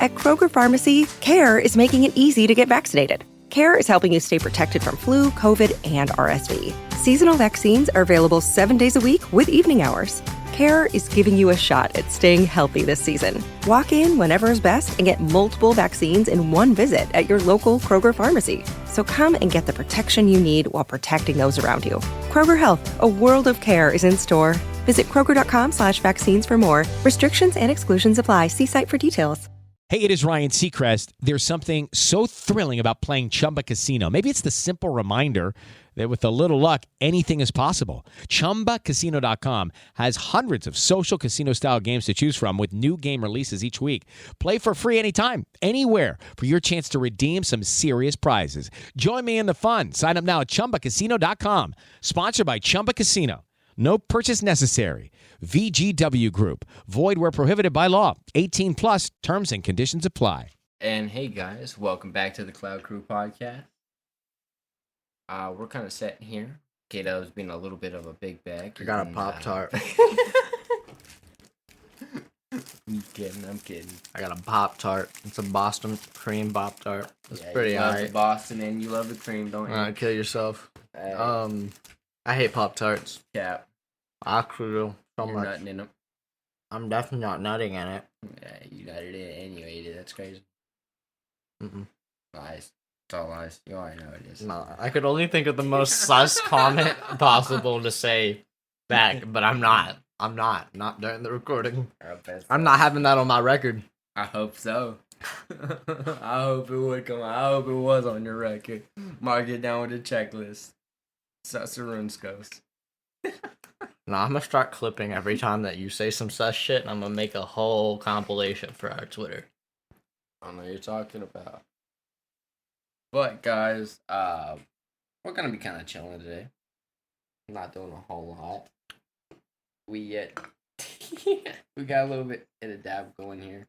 At Kroger Pharmacy, CARE is making it easy to get vaccinated. CARE is helping you stay protected from flu, COVID, and RSV. Seasonal vaccines are available 7 days a week with evening hours. CARE is giving you a shot at staying healthy this season. Walk in whenever is best and get multiple vaccines in one visit at your local Kroger Pharmacy. So come and get the protection you need while protecting those around you. Kroger Health, a world of care is in store. Visit Kroger.com/vaccines for more. Restrictions and exclusions apply. See site for details. Hey, it is Ryan Seacrest. There's something so thrilling about playing Chumba Casino. Maybe it's the simple reminder that with a little luck, anything is possible. ChumbaCasino.com has hundreds of social casino-style games to choose from with new game releases each week. Play for free anytime, anywhere for your chance to redeem some serious prizes. Join me in the fun. Sign up now at ChumbaCasino.com. Sponsored by Chumba Casino. No purchase necessary. VGW Group. Void where prohibited by law. 18 plus. Terms and conditions apply. And hey guys, welcome back to the Cloud Crew podcast. We're kind of sitting here. Kato's being a little bit of a big bag. I got a Pop-Tart. I'm kidding. I got a Pop-Tart. It's a Boston cream Pop-Tart. It's pretty you love alright. the Boston and you love the cream, don't you? Kill yourself. I hate Pop-Tarts. Cap. Actually, so You're much. nutting in them. I'm definitely not nutting in it. Yeah, you nutted in it anyway, dude. That's crazy. Mm-mm. Lies. It's all lies. You already know it is. No, I could only think of the most sus comment possible to say back, but I'm not. Not during the recording. I'm not having that on my record. I hope so. I hope it would come. I hope it was on your record. Mark it down with a checklist. Sussaroons ghost. No, I'm gonna start clipping every time that you say some sus shit, and I'm gonna make a whole compilation for our Twitter. I don't know what you're talking about. But guys, we're gonna be kind of chilling today. Not doing a whole lot. We got a little bit of a dab going here.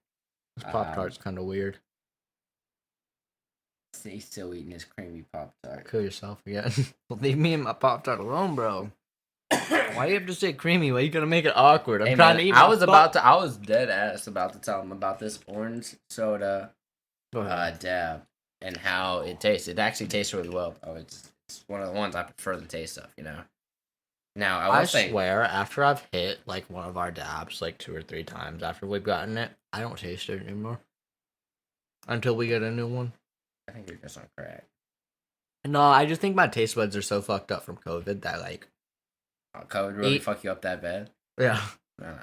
This Pop-Tart's kind of weird. He's still eating his creamy Pop-Tart. Kill yourself again. Leave me and my Pop-Tart alone, bro. Why you have to say creamy? Why you gonna make it awkward? I'm trying to eat. I was dead ass about to tell him about this orange soda dab and how it tastes. It actually tastes really well. Oh, it's one of the ones I prefer the taste of, you know. Now I swear, after I've hit like one of our dabs like 2 or 3 times after we've gotten it, I don't taste it anymore. Until we get a new one. I think you're just on crack. No, I just think my taste buds are so fucked up from COVID that like. COVID really fuck you up that bad? Yeah. No.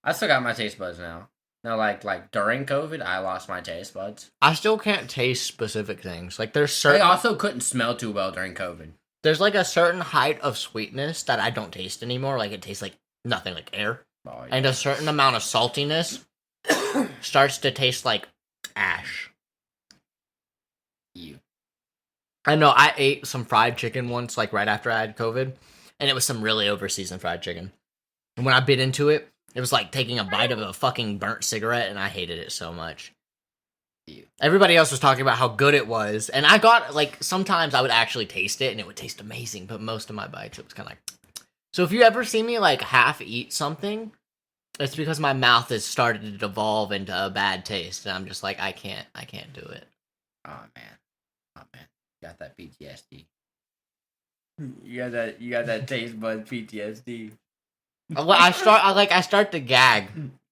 I still got my taste buds now. No, like during COVID, I lost my taste buds. I still can't taste specific things. Like there's certain. I also couldn't smell too well during COVID. There's like a certain height of sweetness that I don't taste anymore. Like it tastes like nothing, like air. Oh, yeah. And a certain amount of saltiness starts to taste like ash. You. I know. I ate some fried chicken once, like right after I had COVID. And it was some really over-seasoned fried chicken. And when I bit into it, it was like taking a bite of a fucking burnt cigarette, and I hated it so much. Everybody else was talking about how good it was, and I got, like, sometimes I would actually taste it, and it would taste amazing, but most of my bites, it was kind of like... So if you ever see me, like, half-eat something, it's because my mouth has started to devolve into a bad taste, and I'm just like, I can't do it. Oh, man. You got that PTSD. You got that taste bud PTSD. Well, I start to gag.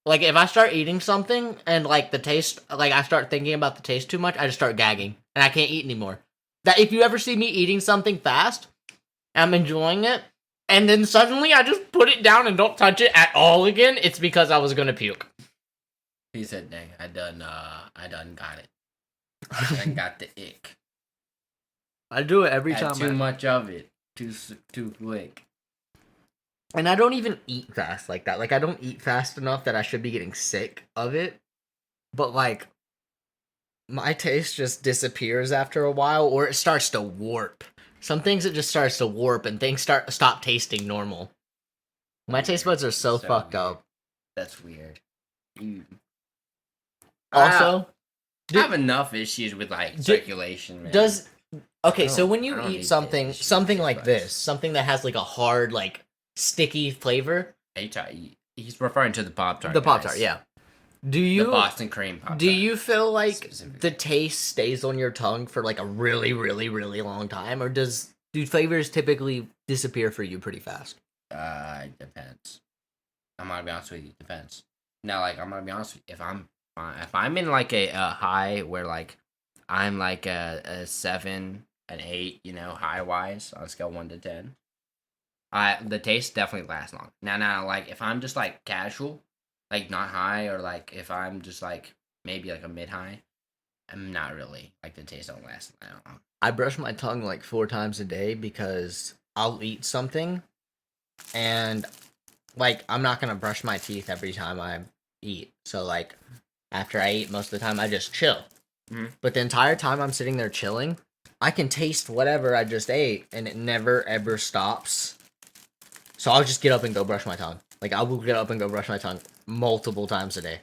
Like if I start eating something and like the taste, like I start thinking about the taste too much, I just start gagging and I can't eat anymore. That if you ever see me eating something fast, I'm enjoying it, and then suddenly I just put it down and don't touch it at all again, it's because I was gonna puke. He said, "Dang, I done got it. I done got the ick." I do it every time. Too much of it. Too quick. And I don't even eat fast like that. Like, I don't eat fast enough that I should be getting sick of it. But, like, my taste just disappears after a while, or it starts to warp. Some things, it just starts to warp, and things stop tasting normal. My taste buds are so fucked weird. up. That's weird. Also, I have enough issues with, like, circulation, man. Okay, so when you eat something like this, something that has like a hard, like sticky flavor. He's referring to the Pop-Tart. The Pop-Tart, yeah. Do you the Boston cream Pop-Tart. Do you feel like specifically. the taste stays on your tongue for like a really, really, really long time, or do flavors typically disappear for you pretty fast? It depends. I'm gonna be honest with you. It depends. Now, like, I'm gonna be honest with you. If I'm in like a high where like I'm like a 7, an 8, high wise on a scale 1 to 10, the taste definitely lasts long. Now, like if I'm just like casual, like not high, or like if I'm just like maybe like a mid high, I'm not really like the taste don't last that long. I brush my tongue like 4 times a day because I'll eat something and like I'm not gonna brush my teeth every time I eat. So like after I eat, most of the time I just chill. Mhm. But the entire time I'm sitting there chilling, I can taste whatever I just ate, and it never ever stops. So I'll just get up and go brush my tongue. Like I will get up and go brush my tongue multiple times a day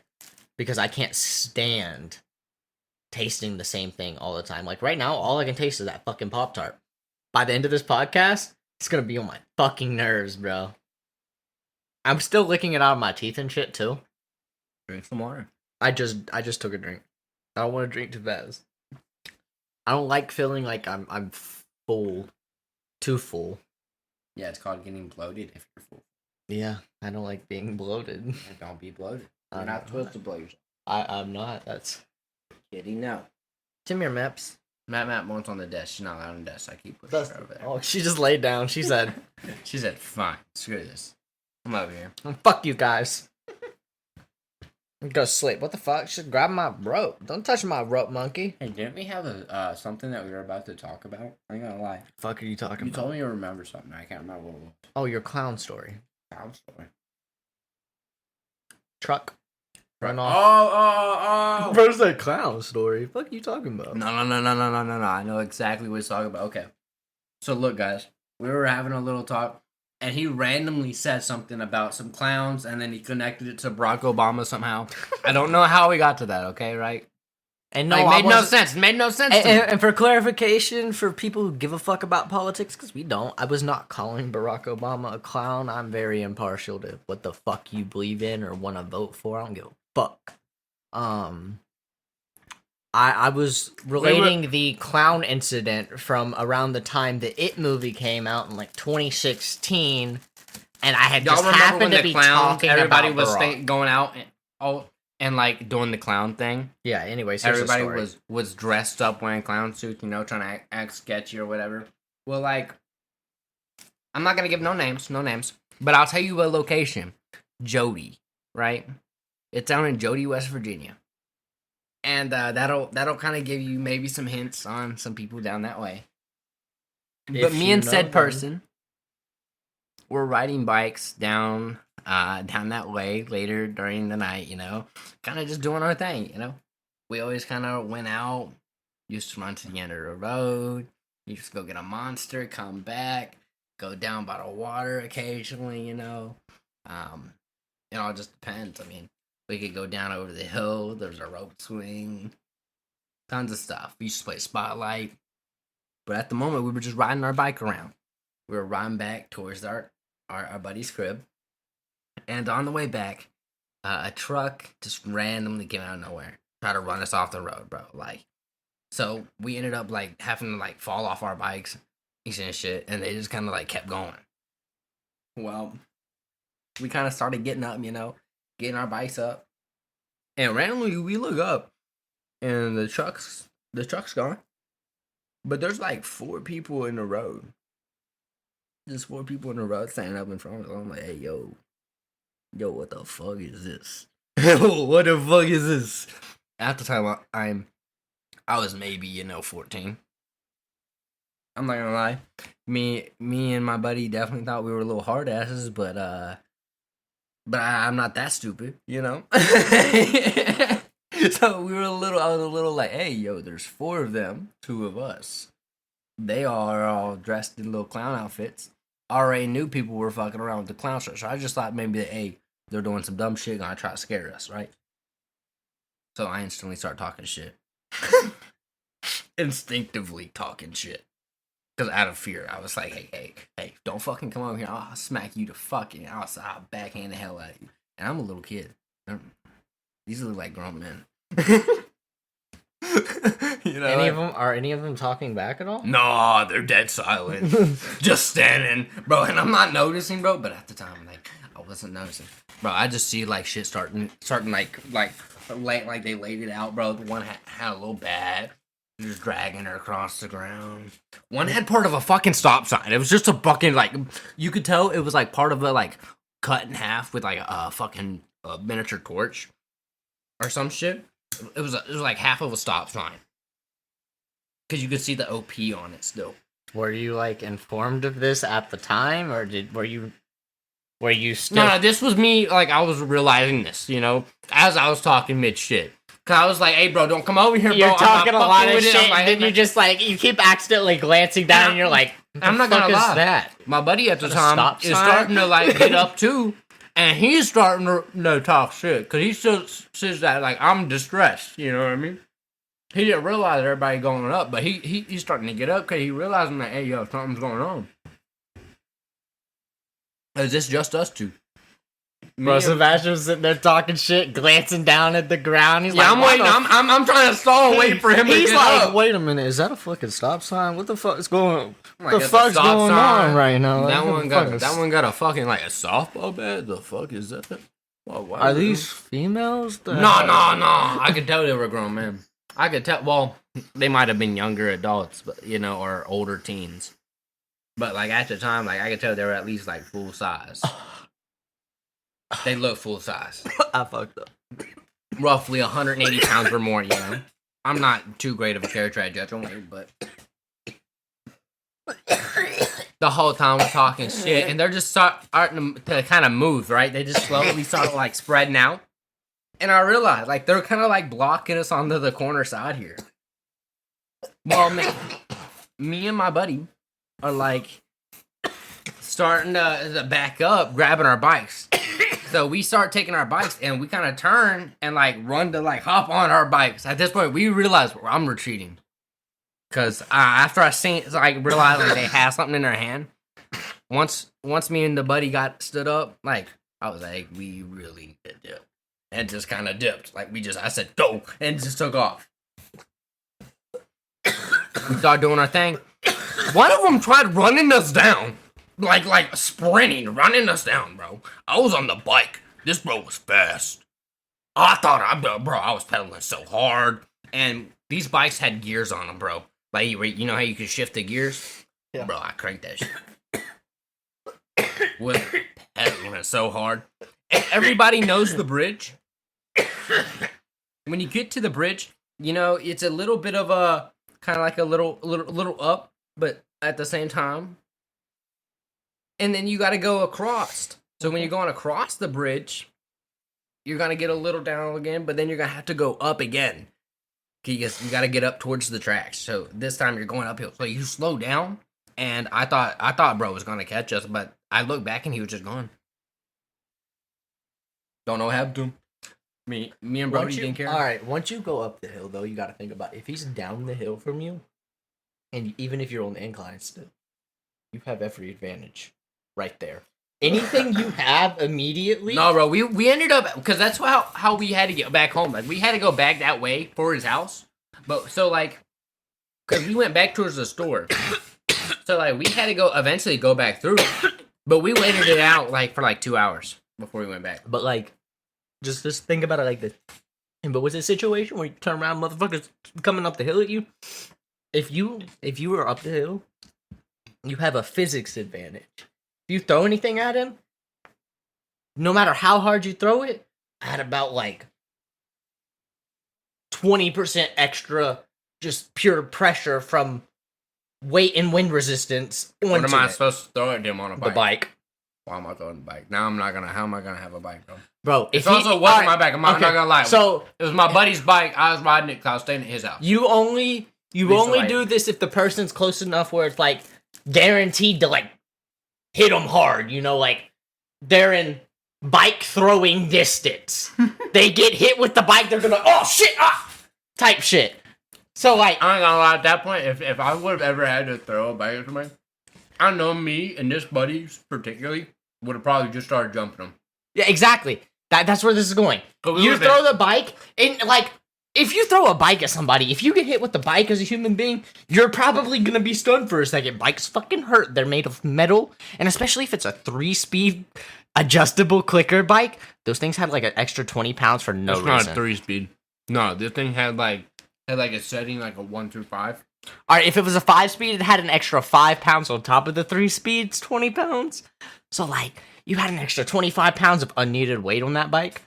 because I can't stand tasting the same thing all the time. Like right now, all I can taste is that fucking Pop-Tart. By the end of this podcast, it's gonna be on my fucking nerves, bro. I'm still licking it out of my teeth and shit too. Drink some water. I just took a drink. I don't want to drink too fast. I don't like feeling like I'm full, too full. Yeah, it's called getting bloated if you're full. Yeah, I don't like being bloated. And don't be bloated. You're I'm not supposed to blow yourself. I'm not. That's Kidding, no. Tim your Meps. Matt wants on the desk. She's not allowed on the desk. I keep pushing her over there. Oh, she just laid down. She said, She said, "Fine, screw this. I'm over here." "Fuck you guys." Go sleep. What the fuck? Just grab my rope. Don't touch my rope, monkey. Hey, didn't we have a something that we were about to talk about? I ain't gonna lie. Fuck are you talking You about? told me you remember something. I can't remember what it was. Oh, your clown story. Clown story. Truck. Run off. Oh. Where's that clown story? Fuck you talking about? No. I know exactly what he's talking about. Okay. So look, guys, we were having a little talk, and he randomly said something about some clowns, and then he connected it to Barack Obama somehow. I don't know how we got to that. Okay, right? And No, no, like, I made no wasn't- sense. It made no sense. And, to me. and for clarification, for people who give a fuck about politics, because we don't, I was not calling Barack Obama a clown. I'm very impartial to what the fuck you believe in or want to vote for. I don't give a fuck. I was relating the clown incident from around the time the It movie came out in like 2016, and I had Y'all just remember happened when to the be clown? talking Everybody about was Barack. going out and like doing the clown thing. Yeah. Anyways, here's Everybody the story. was dressed up wearing clown suits, trying to act sketchy or whatever. Well, like, I'm not gonna give no names, but I'll tell you a location. Jody, right? It's down in Jody, West Virginia, and that'll kind of give you maybe some hints on some people down that way. But If me you and know said them. person were riding bikes down that way later during the night, kind of just doing our thing, We always kind of went out, used to run to the end of the road, used to go get a Monster, come back, go down by the water occasionally, It all just depends. I mean, we could go down over the hill, there's a rope swing, tons of stuff. We used to play Spotlight, but at the moment, we were just riding our bike around. We were riding back towards our buddy's crib. And on the way back, a truck just randomly came out of nowhere, tried to run us off the road, bro. Like, so we ended up like having to like fall off our bikes and shit, and they just kind of like kept going. Well, we kind of started getting up, getting our bikes up, and randomly we look up, and the truck's gone, but there's like 4 people in the road. Just 4 people in the road standing up in front of us. I'm like, hey, yo, what the fuck is this? What the fuck is this? At the time, I was maybe 14. I'm not gonna lie. Me and my buddy definitely thought we were little hard asses, but I'm not that stupid, So I was a little like, hey, yo, there's 4 of them, 2 of us. They are all dressed in little clown outfits. Already knew people were fucking around with the clown shirt, so I just thought maybe hey, they're doing some dumb shit, gonna try to scare us, right? So I instantly start talking shit. Instinctively talking shit. Because out of fear, I was like, hey, don't fucking come over here. I'll smack you to fucking, I'll backhand the hell out of you. And I'm a little kid. These look like grown men. Any of them talking back at all? No, they're dead silent. Just standing. Bro, and I'm not noticing, bro, but at the time, like, I wasn't noticing. Bro, I just see, like, shit starting like they laid it out, bro. One had a little bat. Just dragging her across the ground. One had part of a fucking stop sign. It was just a fucking, like, you could tell it was, like, part of a, like, cut in half with, like, a fucking miniature torch. Or some shit. It was like half of a stop sign. Because you could see the OP on it still. Were you, like, informed of this at the time? Or were you still... No, this was me, like, I was realizing this, you know, as I was talking mid-shit. Cause I was like, hey, bro, don't come over here, bro. You're talking a lot of shit, like, and then you just, like, you keep accidentally glancing down, and you're like, I'm not gonna lie. That? My buddy at the time is starting to, like, get up, too. And he's starting to talk shit. Because he still says that, like, I'm distressed. You know what I mean? He didn't realize everybody going up. But he's starting to get up because he realizing that, hey, yo, something's going on. Is this just us two? Bro, Sebastian was sitting there talking shit, glancing down at the ground. He's like, I'm waiting. I'm trying to stall, waiting for him to get up. Wait a minute, is that a fucking stop sign? What the fuck is going? What the fuck's going on right now? That one got a fucking like a softball bat. The fuck is that? Are these females? No. I could tell they were grown men. I could tell. Well, they might have been younger adults, but you know, or older teens. But like at the time, like I could tell they were at least like full size. They look full size. I fucked up. Roughly 180 pounds or more, you know? I'm not too great of a character at judge on weight, but... The whole time we're talking shit, and they're just starting to kind of move, right? They just slowly start, like, spreading out. And I realized, like, they're kind of, like, blocking us onto the corner side here. Well, me and my buddy are, like, starting to back up, grabbing our bikes. So we start taking our bikes and we kind of turn and like run to like hop on our bikes. At this point, we realize I'm retreating. Cause after I realized like they had something in their hand. Once me and the buddy stood up, like I was like, we really did dip, and just kind of dipped. Like I said go and just took off. We started doing our thing. One of them tried running us down. Like sprinting, running us down, bro. I was on the bike. This bro was fast. I was pedaling so hard. And these bikes had gears on them, bro. Like, you know how you can shift the gears? Yeah. Bro, I cranked that shit. With pedaling so hard. And everybody knows the bridge. When you get to the bridge, you know, it's a little bit of a, kind of like a little up, but at the same time, and then you got to go across. So when you're going across the bridge, you're going to get a little down again, but then you're going to have to go up again. You got to get up towards the tracks. So this time you're going uphill. So you slow down, and I thought bro was going to catch us, but I looked back and he was just gone. Don't know what happened to him. Me and Brody didn't care. All right, once you go up the hill, though, you got to think about if he's down the hill from you, and even if you're on the incline still, you have every advantage. Right there. Anything you have immediately? No, bro. We ended up because that's how we had to get back home. Like we had to go back that way for his house. But so like, because we went back towards the store, so like we had to eventually go back through. But we waited it out like for like 2 hours before we went back. But like, just think about it like this. But was it a situation where you turn around, motherfuckers coming up the hill at you? If you were up the hill, you have a physics advantage. You throw anything at him, no matter how hard you throw it, at about like 20% extra, just pure pressure from weight and wind resistance. What am I supposed to throw at him on a bike? The bike. Why am I throwing the bike? Now how am I gonna have a bike, bro? Bro, if it also wasn't my bike, I'm not gonna lie. So it was my buddy's bike. I was riding it because I was staying at his house. You only do this if the person's close enough where it's like guaranteed to like hit them hard, you know, like they're in bike throwing distance. They get hit with the bike, they're gonna, oh shit, type shit. So like, I ain't gonna lie, at that point, if I would have ever had to throw a bike at somebody, I know me and this buddy particularly would have probably just started jumping them. Yeah, exactly. That's where this is going. You throw the bike, and like, if you throw a bike at somebody, if you get hit with the bike as a human being, you're probably gonna be stunned for a second. Bikes fucking hurt. They're made of metal, and especially if it's a 3-speed adjustable clicker bike, those things had like an extra 20 pounds for no reason. It's not a 3-speed. No, this thing had like a setting like a 1 through 5. All right, if it was a 5-speed, it had an extra 5 pounds on top of the 3 speeds, 20 pounds. So like, you had an extra 25 pounds of unneeded weight on that bike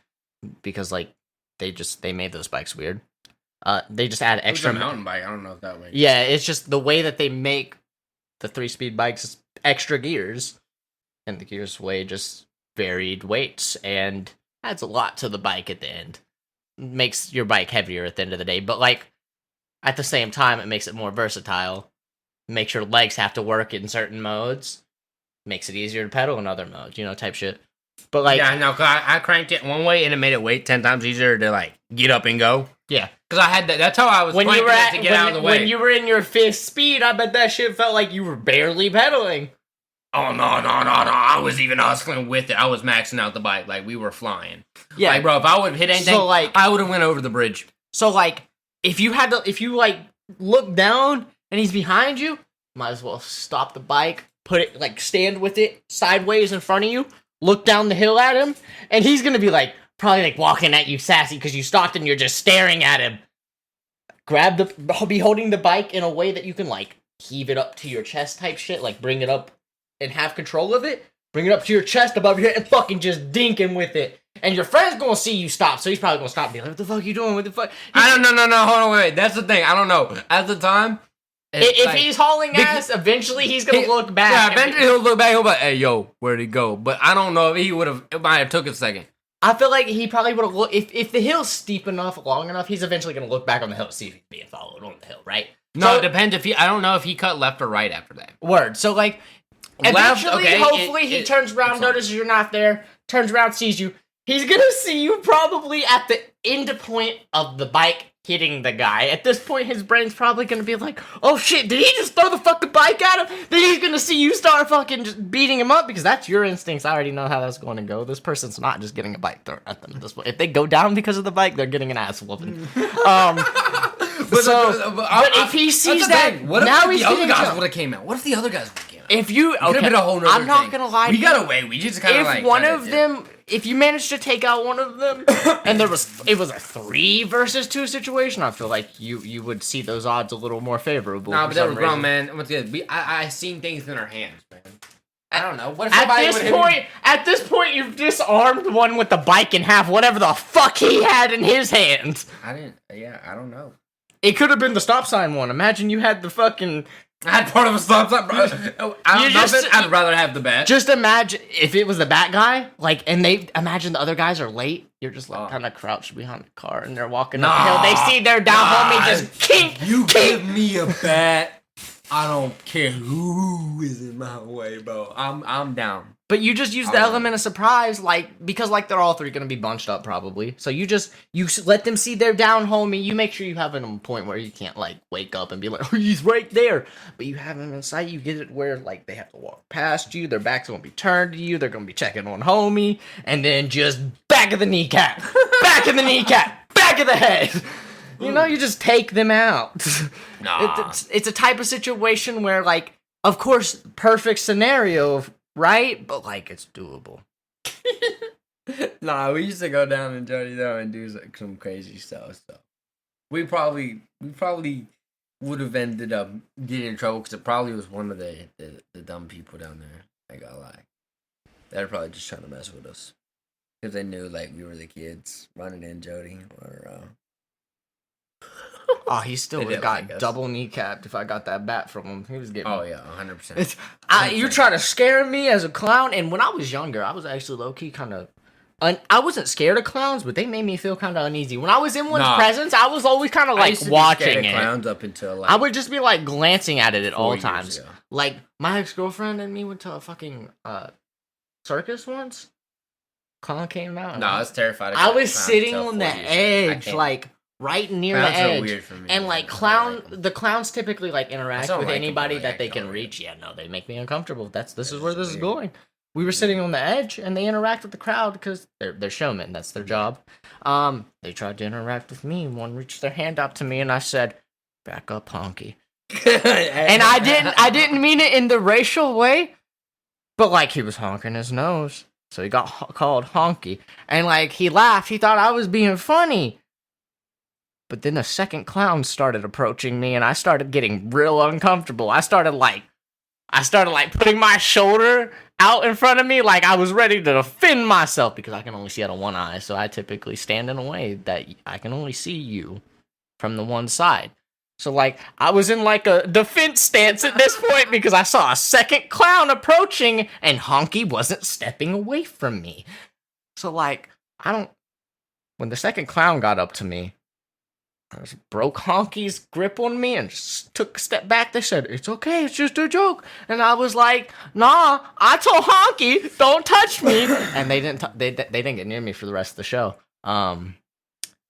because like they made those bikes weird. They just add extra. It was a mountain bike. I don't know if that way. Yeah, it's just the way that they make the 3-speed bikes is extra gears, and the gears weigh just varied weights and adds a lot to the bike at the end. Makes your bike heavier at the end of the day, but like at the same time, it makes it more versatile. Makes your legs have to work in certain modes. Makes it easier to pedal in other modes, type shit. But like, yeah, no, cause I cranked it one way and it made it weight 10 times easier to like get up and go. Yeah, because I had that. That's how I was cranking it to get out of the way. When you were in your 5th speed, I bet that shit felt like you were barely pedaling. Oh no! I was even hustling with it. I was maxing out the bike like we were flying. Yeah, like, bro, if I would have hit anything, so, like, I would have went over the bridge. So like, if you like look down and he's behind you, might as well stop the bike, put it like stand with it sideways in front of you, look down the hill at him, and he's gonna be like probably like walking at you sassy because you stopped and you're just staring at him. Be holding the bike in a way that you can like heave it up to your chest type shit, like bring it up and have control of it. Bring it up to your chest above your head and fucking just dink him with it. And your friend's gonna see you stop, so he's probably gonna stop and be like, what the fuck are you doing? What the fuck? I don't know. No, hold on, wait. That's the thing. I don't know. At the time, if like, he's hauling ass, eventually he's gonna look back. Yeah, eventually he'll look back. He'll be like, hey, yo, where'd he go? But I don't know if he would have. It might have took a second. I feel like he probably would have looked. If the hill's steep enough, long enough, he's eventually gonna look back on the hill to see if he's being followed on the hill, right? No, so, it depends if he. I don't know if he cut left or right after that. Word. So like, eventually, hopefully, he turns around, notices you're not there, turns around, sees you. He's gonna see you probably at the end point of the bike hitting the guy. At this point, his brain's probably gonna be like, oh shit, did he just throw the fucking bike at him? Then he's gonna see you start fucking just beating him up because that's your instincts. I already know how that's going to go. This person's not just getting a bike thrown at them at this point. If they go down because of the bike, they're getting an ass whooping. But if he sees that, what if now the he's other getting guys jumped. would have came out? What if the other guys would have came out? If you, okay, been a whole nother I'm not thing. gonna lie. We got away. We just kind of like. If one of them, if you managed to take out one of them, and it was a 3 versus 2 situation, I feel like you would see those odds a little more favorable. Nah, but that was wrong, man. What's good? I seen things in our hands, man. I don't know. What if at this point, you've disarmed one with the bike in half, whatever the fuck he had in his hand. I don't know. It could have been the stop sign one. Imagine you had the fucking. I had part of a stop sign, bro. I'd rather have the bat. Just imagine if it was the bat guy, like, and they imagine the other guys are late. You're just like kind of crouched behind the car, and they're walking up the hill. They see their down homie just kink. You give me a bat. I don't care who is in my way, bro. I'm down. But you just use the element of surprise, like, because like they're all 3 gonna be bunched up probably. So you let them see their down homie. You make sure you have it on a point where you can't like wake up and be like, oh, he's right there. But you have him in sight. You get it where like they have to walk past you. Their backs won't be turned to you. They're gonna be checking on homie, and then just back of the kneecap, back of the kneecap, back of the head. You just take them out. Nah. It's a type of situation where, like, of course, perfect scenario, right? But, like, it's doable. Nah, we used to go down in Jody though and do like, some crazy stuff. So we probably would have ended up getting in trouble because it probably was one of the dumb people down there. I gotta lie. They're probably just trying to mess with us because they knew like we were the kids running in Jody or. Oh, he still would have got double kneecapped if I got that bat from him. He was getting. Oh yeah, 100%. You're trying to scare me as a clown, and when I was younger, I was actually low key kind of. I wasn't scared of clowns, but they made me feel kind of uneasy. When I was in one's presence, I was always kind of like watching it. Clowns up until like I would just be like glancing at it at all times. Ago. Like my ex-girlfriend and me went to a fucking circus once. Clown came out. No, I was terrified. I was sitting on the edge, like. Right near the edge, weird for me, and like the clowns typically like interact with anybody that they can reach. Yeah, no, they make me uncomfortable. This is where this is going. We were sitting on the edge, and they interact with the crowd because they're showmen. That's their job. They tried to interact with me. One reached their hand up to me, and I said, "Back up, honky." And I didn't mean it in the racial way, but like he was honking his nose, so he got called honky. And like he laughed. He thought I was being funny. But then the second clown started approaching me, and I started getting real uncomfortable. I started putting my shoulder out in front of me like I was ready to defend myself because I can only see out of one eye. So I typically stand in a way that I can only see you from the one side. So like I was in like a defense stance at this point because I saw a second clown approaching and Honky wasn't stepping away from me. So like when the second clown got up to me, I just broke Honky's grip on me and just took a step back. They said, "It's okay, it's just a joke." And I was like, "Nah, I told Honky, don't touch me." And they didn't get near me for the rest of the show. Clowns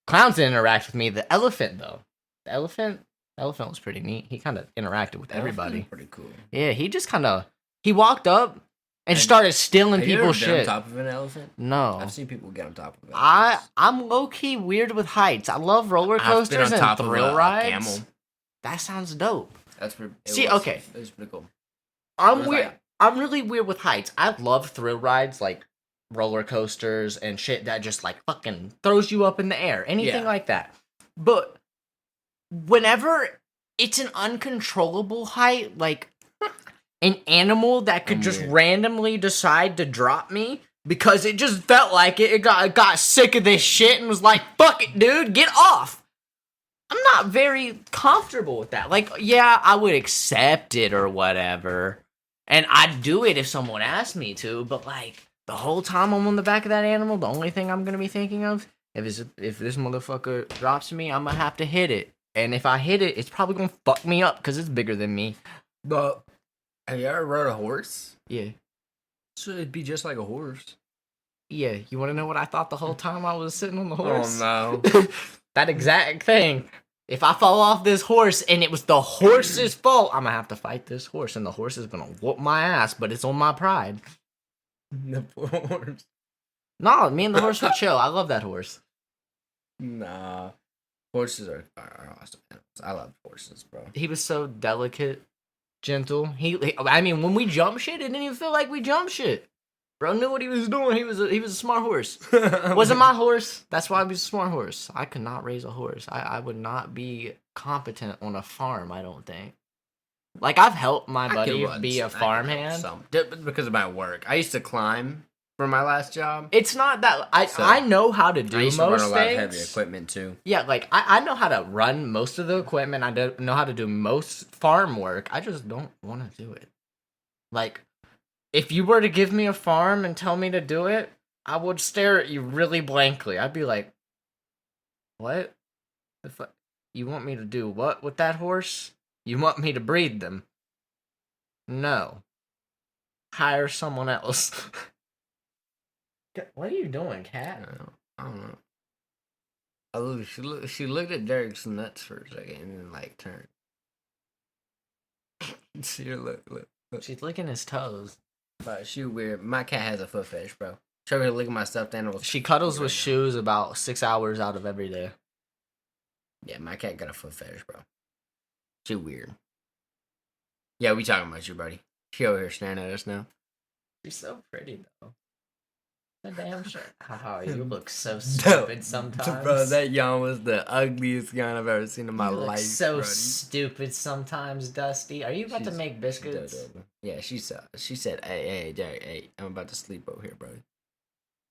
didn't interact with me. The elephant, though. The elephant was pretty neat. He kind of interacted with everybody. Pretty cool. Yeah, he walked up and started stealing people's shit. On top of an elephant? No. I've seen people get on top of it. I'm low-key weird with heights. I love roller coasters and thrill rides. Camel. That sounds dope. Okay. It was pretty cool. I'm weird. I'm really weird with heights. I love thrill rides like roller coasters and shit that just like fucking throws you up in the air. Anything like that. But whenever it's an uncontrollable height, like an animal that could just randomly decide to drop me because it just felt like it got sick of this shit and was like, "Fuck it, dude, get off." I'm not very comfortable with that. Like, yeah, I would accept it or whatever, and I'd do it if someone asked me to, but like the whole time I'm on the back of that animal, the only thing I'm gonna be thinking of if this motherfucker drops me, I'm gonna have to hit it, and if I hit it, it's probably gonna fuck me up because it's bigger than me. But have you ever rode a horse? Yeah. So it'd be just like a horse. Yeah, you want to know what I thought the whole time I was sitting on the horse? Oh, no. That exact thing. If I fall off this horse and it was the horse's fault, I'm going to have to fight this horse, and the horse is going to whoop my ass, but it's on my pride. The poor horse. No, me and the horse would chill. I love that horse. Nah. Horses are awesome animals. I love horses, bro. He was so delicate, gentle. I mean, when we jump shit, it didn't even feel like we jumped shit. Bro knew what he was doing. He was a smart horse. Wasn't my horse. That's why he was a smart horse. I could not raise a horse. I would not be competent on a farm, I don't think. Like, I've helped my buddy be a farmhand. Because of my work. I used to climb for my last job. It's not that... I know how to do most things. I used to run a lot of heavy equipment, too. Yeah, like, I know how to run most of the equipment. I know how to do most farm work. I just don't want to do it. Like... If you were to give me a farm and tell me to do it, I would stare at you really blankly. I'd be like, "What? You want me to do what with that horse? You want me to breed them? No. Hire someone else." What are you doing, Cat? I don't know. She looked at Derek's nuts for a second and then, like, turned. See her look. She's licking his toes. But she weird. My cat has a foot fetish, bro. Show her to lick at my stuffed animals. She cuddles with shoes about 6 hours out of every day. Yeah, my cat got a foot fetish, bro. She weird. Yeah, we talking about you, buddy. She over here staring at us now. She's so pretty, though. The damn shit. Oh, you look so stupid sometimes. Bro, that yawn was the ugliest yawn I've ever seen in my life. So stupid sometimes, Dusty. Are you about to make biscuits? Yeah, she said, hey, Derek, hey, I'm about to sleep over here, bro.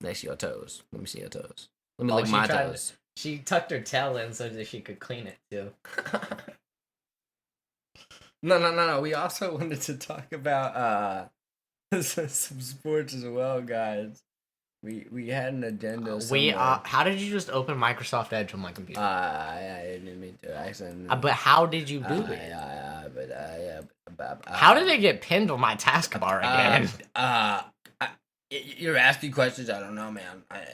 Next to your toes. Let me see your toes. Let me lick my toes. She tucked her tail in so that she could clean it, too. No. We also wanted to talk about some sports as well, guys. We had an agenda. How did you just open Microsoft Edge on my computer? I didn't mean to. Accidentally. But how did you do it? How did it get pinned on my taskbar again? You're asking questions. I don't know, man. I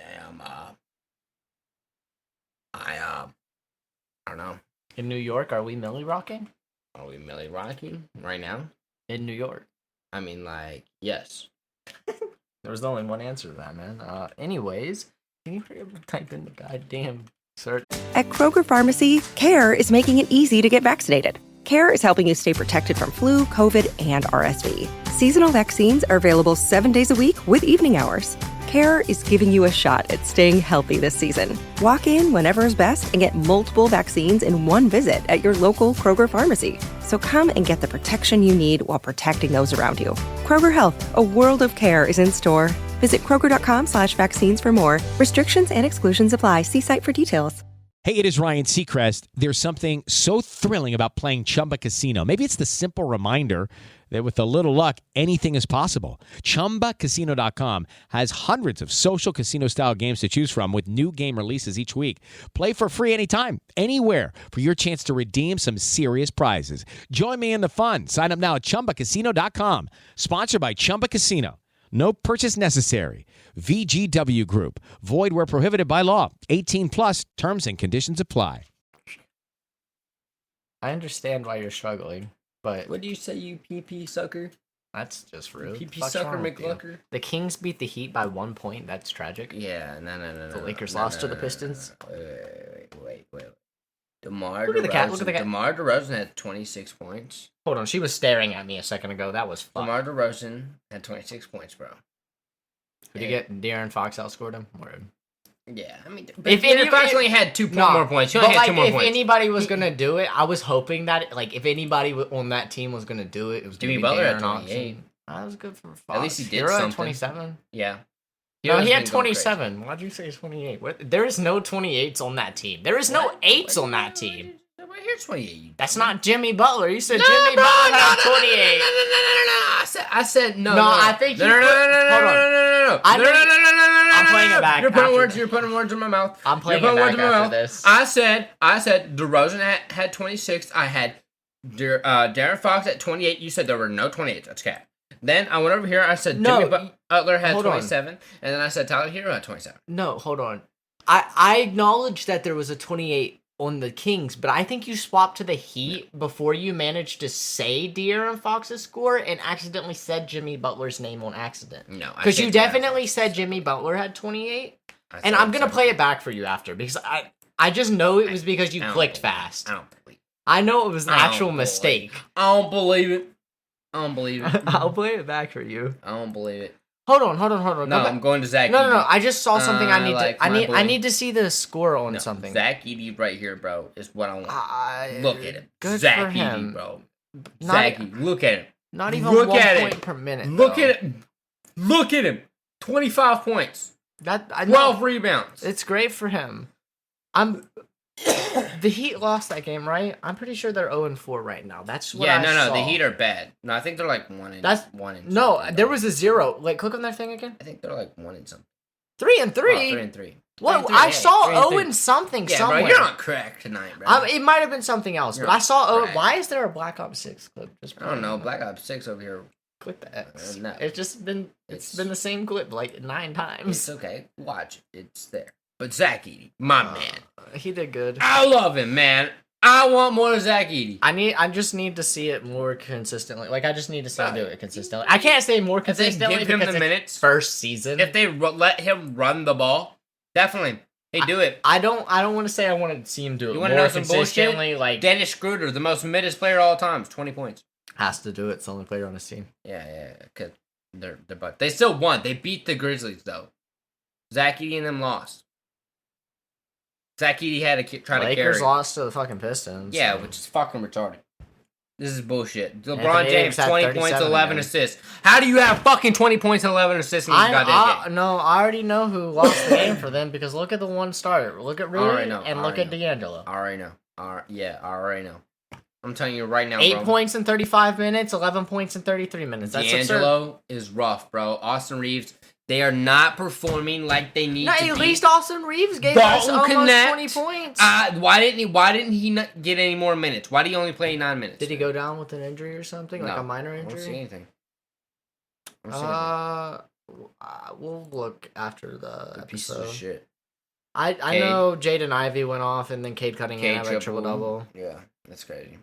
don't know. In New York, are we Millie rocking? Are we Millie rocking right now? In New York. I mean, like, yes. There was only one answer to that, man. Anyways, can you hurry up and type in the goddamn search? At Kroger Pharmacy, CARE is making it easy to get vaccinated. CARE is helping you stay protected from flu, COVID, and RSV. Seasonal vaccines are available 7 days a week with evening hours. CARE is giving you a shot at staying healthy this season. Walk in whenever is best and get multiple vaccines in one visit at your local Kroger Pharmacy. So come and get the protection you need while protecting those around you. Kroger Health, a world of care is in store. Visit Kroger.com/vaccines for more. Restrictions and exclusions apply. See site for details. Hey, it is Ryan Seacrest. There's something so thrilling about playing Chumba Casino. Maybe it's the simple reminder that with a little luck, anything is possible. ChumbaCasino.com has hundreds of social casino-style games to choose from with new game releases each week. Play for free anytime, anywhere for your chance to redeem some serious prizes. Join me in the fun. Sign up now at ChumbaCasino.com. Sponsored by Chumba Casino. No purchase necessary. VGW Group. Void where prohibited by law. 18 plus. Terms and conditions apply. I understand why you're struggling, but What do you say, you PP sucker? that's just rude. PP Fuck's sucker wrong with you? McLucker? The Kings beat the Heat by 1 point. That's tragic. Yeah, no. The Lakers lost to the Pistons? Wait. DeMar Look at the cat, look at the cat. DeMar DeRozan had 26 points. Hold on, she was staring at me a second ago. That was fun. DeMar DeRozan had 26 points, bro. Did you get De'Aaron Fox outscored him? Word. Yeah, I mean, If De'Aaron Fox only had 2 more points. He only had 2 more if points. anybody was gonna do it, I was hoping that if anybody on that team was gonna do it, it was gonna Jimmy be Butler had De'Aaron 28. Fox. That was good for Fox. At least he did Hero something. had 27. Yeah. No, he Hero's had been going crazy. 27. Why'd you say 28? What? There is no 28s on that team. There is no 8s on that team. Right here's 28. That's not Jimmy Butler. You said Jimmy Butler had 28. No. I said no. No, I think you no. put- hold on. No. I'm playing it back You're putting after words in my mouth. I'm playing You're it putting back words in my after mouth. this. I said DeRozan had 26. I had De'Aaron Fox at 28. You said there were no 28s. That's cap. Then I went over here. I said No, Jimmy Butler had hold on. 27, and then I said Tyler Hero had 27. No, hold on. I acknowledge that there was a 28 on the Kings, but I think you swapped to the Heat before you managed to say De'Aaron Fox's score and accidentally said Jimmy Butler's name on accident. No, I Because you said definitely De'Aaron said Jimmy Butler had 28. Fox. And I'm going to play it back for you after because I just know it was because you I don't clicked believe it. fast. I don't believe it. I know it was an I don't actual believe mistake. I don't believe it. I don't believe it. I'll play it back for you. I don't believe it. Hold on. No, Go back. I'm going to Zach. No. Edey. I just saw something I need like to. I my need. boy. I need to see the score on No, something. Zach Edey right here, bro, is what I want. Look at him. Good Zach for him. Edey, bro. Not- Zach Edey, look at him. Not even Look 1 at point it. per minute. Look though. at him. Look at him. 25 points. That I 12 know. rebounds. It's great for him. The Heat lost that game, right? I'm pretty sure they're 0-4 right now. That's what I saw. The Heat are bad. No, I think they're like 1 and That's 1 and no. something, There though. was a 0. Like, click on that thing again. I think they're like 1 and something. 3-3. 3 and 3. Well, 3 and 3, I hey, saw 3 and 3. 0 and something Yeah, somewhere. bro, you're on crack tonight, bro. It might have been something else, You're but I on saw 0. crack. Why is there a Black Ops 6 clip? Just I don't know. Black Ops 6 over here. click the X. No. It's just been it's been the same clip like 9 times. It's okay. Watch it. It's there. But Zach Edey, my man. He did good. I love him, man. I want more Zach Edey. I just need to see it more consistently. Like I just need to see him do it consistently. I can't say more If they consistently give him because the it's minutes, first season. if they let him run the ball, definitely. Hey, do it. I don't want to say I want to see him do it You more want to know some consistently. bullshit? Like Dennis Schroeder, the most middest player of all time, 20 points. has to do it. It's the only player on his team. Yeah, because they're but they still won. They beat the Grizzlies though. Zach Edey and them lost. Zach Edey had to try to Lakers carry. lost to the fucking Pistons. Yeah, so. which is fucking retarded. This is bullshit. LeBron Anthony James, Davis had 20 points, 37 11 again. assists. How do you have fucking 20 points and 11 assists in this goddamn game? No, I already know who lost the game for them because look at the one starter. Look at Rui Already know, and look already at D'Angelo. I already know. I already know. I'm telling you right now, 8 bro. points in 35 minutes, 11 points in 33 minutes. That's absurd. D'Angelo is rough, bro. Austin Reeves, they are not performing like they need No, to at be. least Austin Reeves gave us Dalton almost Connect. 20 points. Why didn't he not get any more minutes? Why did he only play 9 minutes? Did he go down with an injury or something? Like No, a minor I don't see injury? anything. I don't see anything. We'll look after the The piece episode. of shit. I Cade. know Jaden Ivey went off and then Cade Cunningham had like triple-double. Yeah, that's crazy.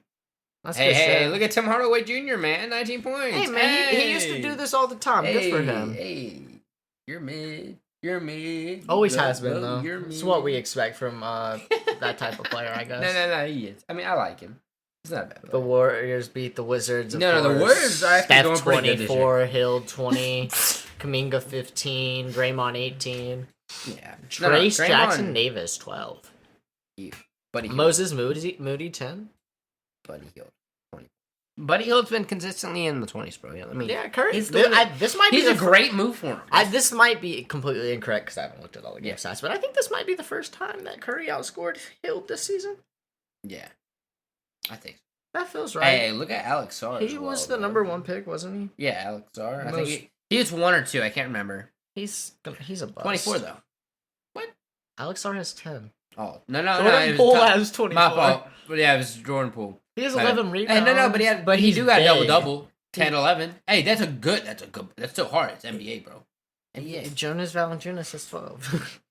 That's Hey, good hey, shit. look at Tim Hardaway Jr., man. 19 points. Hey, man, he used to do this all the time. Good for him. Hey, You're mid. You're mid. Always has been, though. You're It's mid. what we expect from that type of player, I guess. No, he is. I mean, I like him. He's not bad. The Warriors beat the Wizards. Of No, the course. Warriors are actually Steph doing pretty good this 24, Hill 20, Kuminga 15, Draymond 18, Yeah. Trace Draymond- Jackson Davis 12, Buddy Hield. Moses Moody 10. Buddy Hield. 20. Buddy Hield's been consistently in the 20s, bro. Yeah, I mean, Yeah, Curry. He's This might be a great move for him. This might be completely incorrect because I haven't looked at all the game stats, but I think this might be the first time that Curry outscored Hill this season. Yeah. I think so. That feels right. Hey, look at Alex Sarr. He was the number 1 pick, wasn't he? Yeah, Alex Sarr. I Most- think he was 1 or 2. I can't remember. He's a bust. 24 though. Alex Sarr has 10. Oh no! Jordan It was Poole tough. has 24. My fault. But yeah, it was Jordan Poole. He has My 11 bad. rebounds. Hey, no, but he he's do got a big. double. 10, 11. Hey, that's still hard. It's NBA, bro. NBA. Jonas Valanciunas has 12.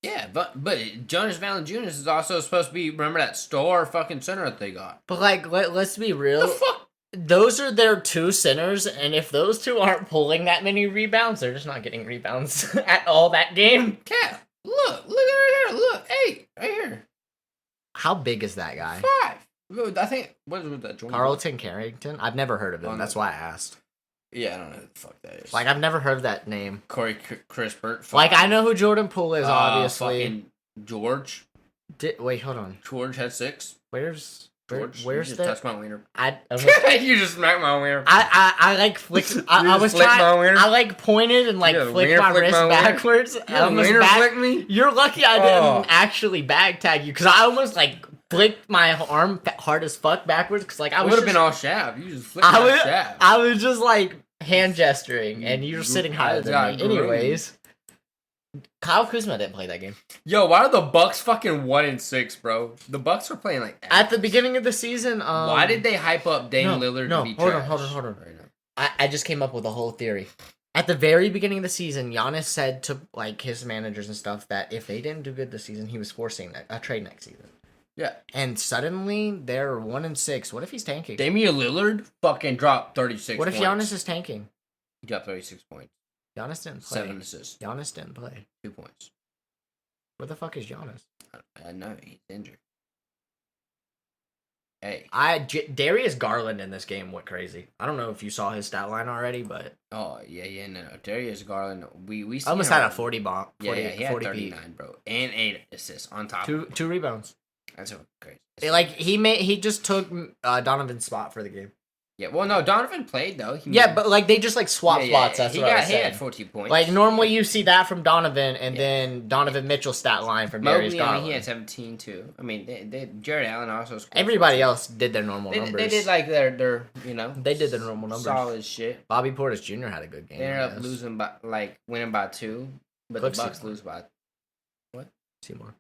Yeah, but Jonas Valanciunas is also supposed to be. Remember that star fucking center that they got. But like, let's be real. The fuck? Those are their 2 centers, and if those 2 aren't pulling that many rebounds, they're just not getting rebounds at all that game. Cat, look right here. Look, 8 right here. How big is that guy? 5. I think what is that? Jordan? Carlton Carrington? I've never heard of him. Oh, no. That's why I asked. Yeah, I don't know who the fuck that is. Like, I've never heard of that name. Corey Crispert. Like, I know who Jordan Poole is, obviously. Fucking George. Wait, hold on. George had 6. Where's George, where's you just that? touched my wiener. You You just smacked my wiener. I like flicked. I was flicked trying. my wiener? I like pointed and like You flicked wiener my flicked wrist my wiener? backwards. You I almost wiener back- flicked me? You're lucky I didn't Oh. actually bag tag you because I almost like flicked my arm hard as fuck backwards because like I I was would have just, been all shaft. You just flicked I my was shaft. I was just like hand gesturing and you were sitting higher than got me. groomed. Anyways, Kyle Kuzma didn't play that game. Yo, why are the Bucks fucking 1-6, bro? The Bucks were playing like that. At the beginning of the season, Why did they hype up Dame Lillard no, to be hold trash? on. Right now? I just came up with a whole theory. At the very beginning of the season, Giannis said to like his managers and stuff that if they didn't do good this season, he was forcing a trade next season. Yeah. And suddenly they're 1-6. What if he's tanking? Damian Lillard fucking dropped 36 What if points. Giannis is tanking? He dropped 36 points. Giannis didn't play. 7 assists. Giannis didn't play. 2 points. Where the fuck is Giannis? I know, he's injured. Hey. Darius Garland in this game went crazy. I don't know if you saw his stat line already, but Oh, yeah, no. Darius Garland, we seen almost him- had a 40 bomb. 40, Yeah, he had 40 39, peak. bro. And 8 assists on top of it. Two rebounds. That's so crazy. He just took Donovan's spot for the game. Yeah, well, no, Donovan played, though. Yeah, but like they just like swap spots. That's he what I got was hit saying. at 14 points. Like normally you see that from Donovan, and then Donovan Mitchell's stat line from Darius Mobley, I Garland. mean, he had 17 too. I mean, they Jared Allen also scored. Everybody 14. else did their normal numbers. They did like their you know. They did their normal numbers. Solid shit. Bobby Portis Jr. had a good game. They ended I up guess. losing by winning by 2, but Click the Bucks Seymour. lose by Seymour.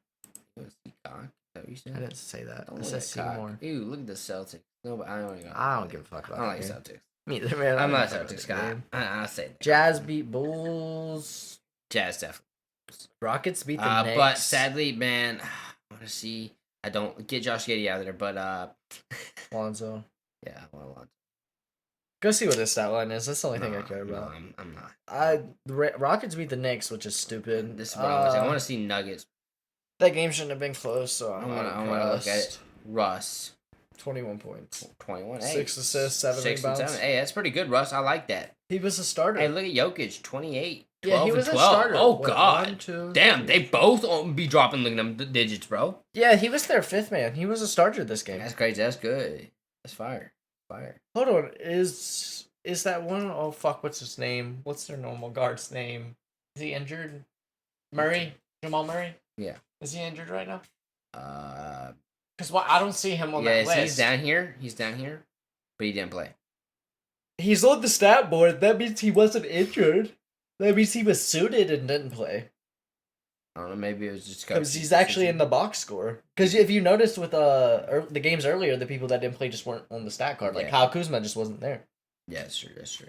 cock. Is that what you I said? didn't say that. Don't I look said at cock. Seymour. Ew, look at the Celtics. No, but I I don't give a fuck I about don't like that game. Celtics. Me either, man. I'm not a I don't Celtics fuck with guy. that game. I'll say that. Jazz beat Bulls. Jazz definitely. Rockets beat the Knicks. But sadly, man, I want to see. I don't get Josh Giddey out of there, but Lonzo. yeah, well, Go see what this stat line is. That's the only thing I care about. I'm not. The Rockets beat the Knicks, which is stupid. This is what I want to see. I want to see Nuggets. That game shouldn't have been close, so I want to look at it. Russ, 21 points. 21. Hey, 6 assists, 7 6 and rebounds. 7. Hey, that's pretty good, Russ. I like that. He was a starter. Hey, look at Jokic, 28. 12 yeah, he was and a 12. starter. Oh, What, God. 1, 2, Damn, 3. they both be dropping look at them digits, bro. Yeah, he was their 5th man. He was a starter this game. That's crazy. That's good. That's fire. Fire. Hold on, is that one? Oh fuck, what's his name? What's their normal guard's name? Is he injured? Murray, Jamal Murray. Yeah. Is he injured right now? Uh, Because I don't see him on that yes, list. he's down here. He's down here, but he didn't play. He's on the stat board. That means he wasn't injured. That means he was suited and didn't play. I don't know. Maybe it was just Because he's actually in the box score. Because if you noticed with the games earlier, the people that didn't play just weren't on the stat card. Like Yeah. Kyle Kuzma just wasn't there. Yeah, that's true. That's true.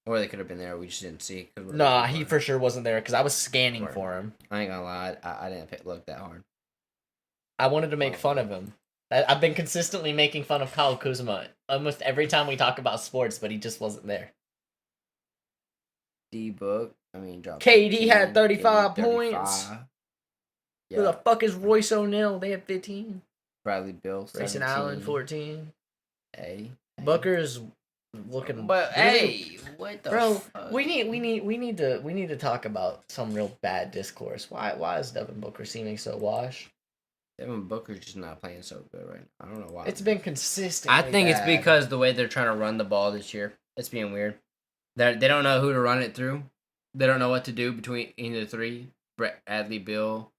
Or they could have been there. We just didn't see. Nah, he for sure wasn't there because I was scanning Word. for him. I ain't gonna lie. I didn't look that hard. I wanted to make fun of him. I've been consistently making fun of Kyle Kuzma almost every time we talk about sports, but he just wasn't there. D-Book. I mean, dropped KD 15, had 35 KD points. 35. Who the Yeah. fuck is Royce O'Neal? They have 15. Bradley Beal, Grayson 17. Allen, 14. Hey. Booker's looking. But hey, what the Bro, fuck? we need to talk about some real bad discourse. Why is Devin Booker seeming so washed? Devin Booker's just not playing so good right now. I don't know why. It's been consistent. I think it's because the way they're trying to run the ball this year. It's being weird. They don't know who to run it through. They don't know what to do between either three. Bradley Beal,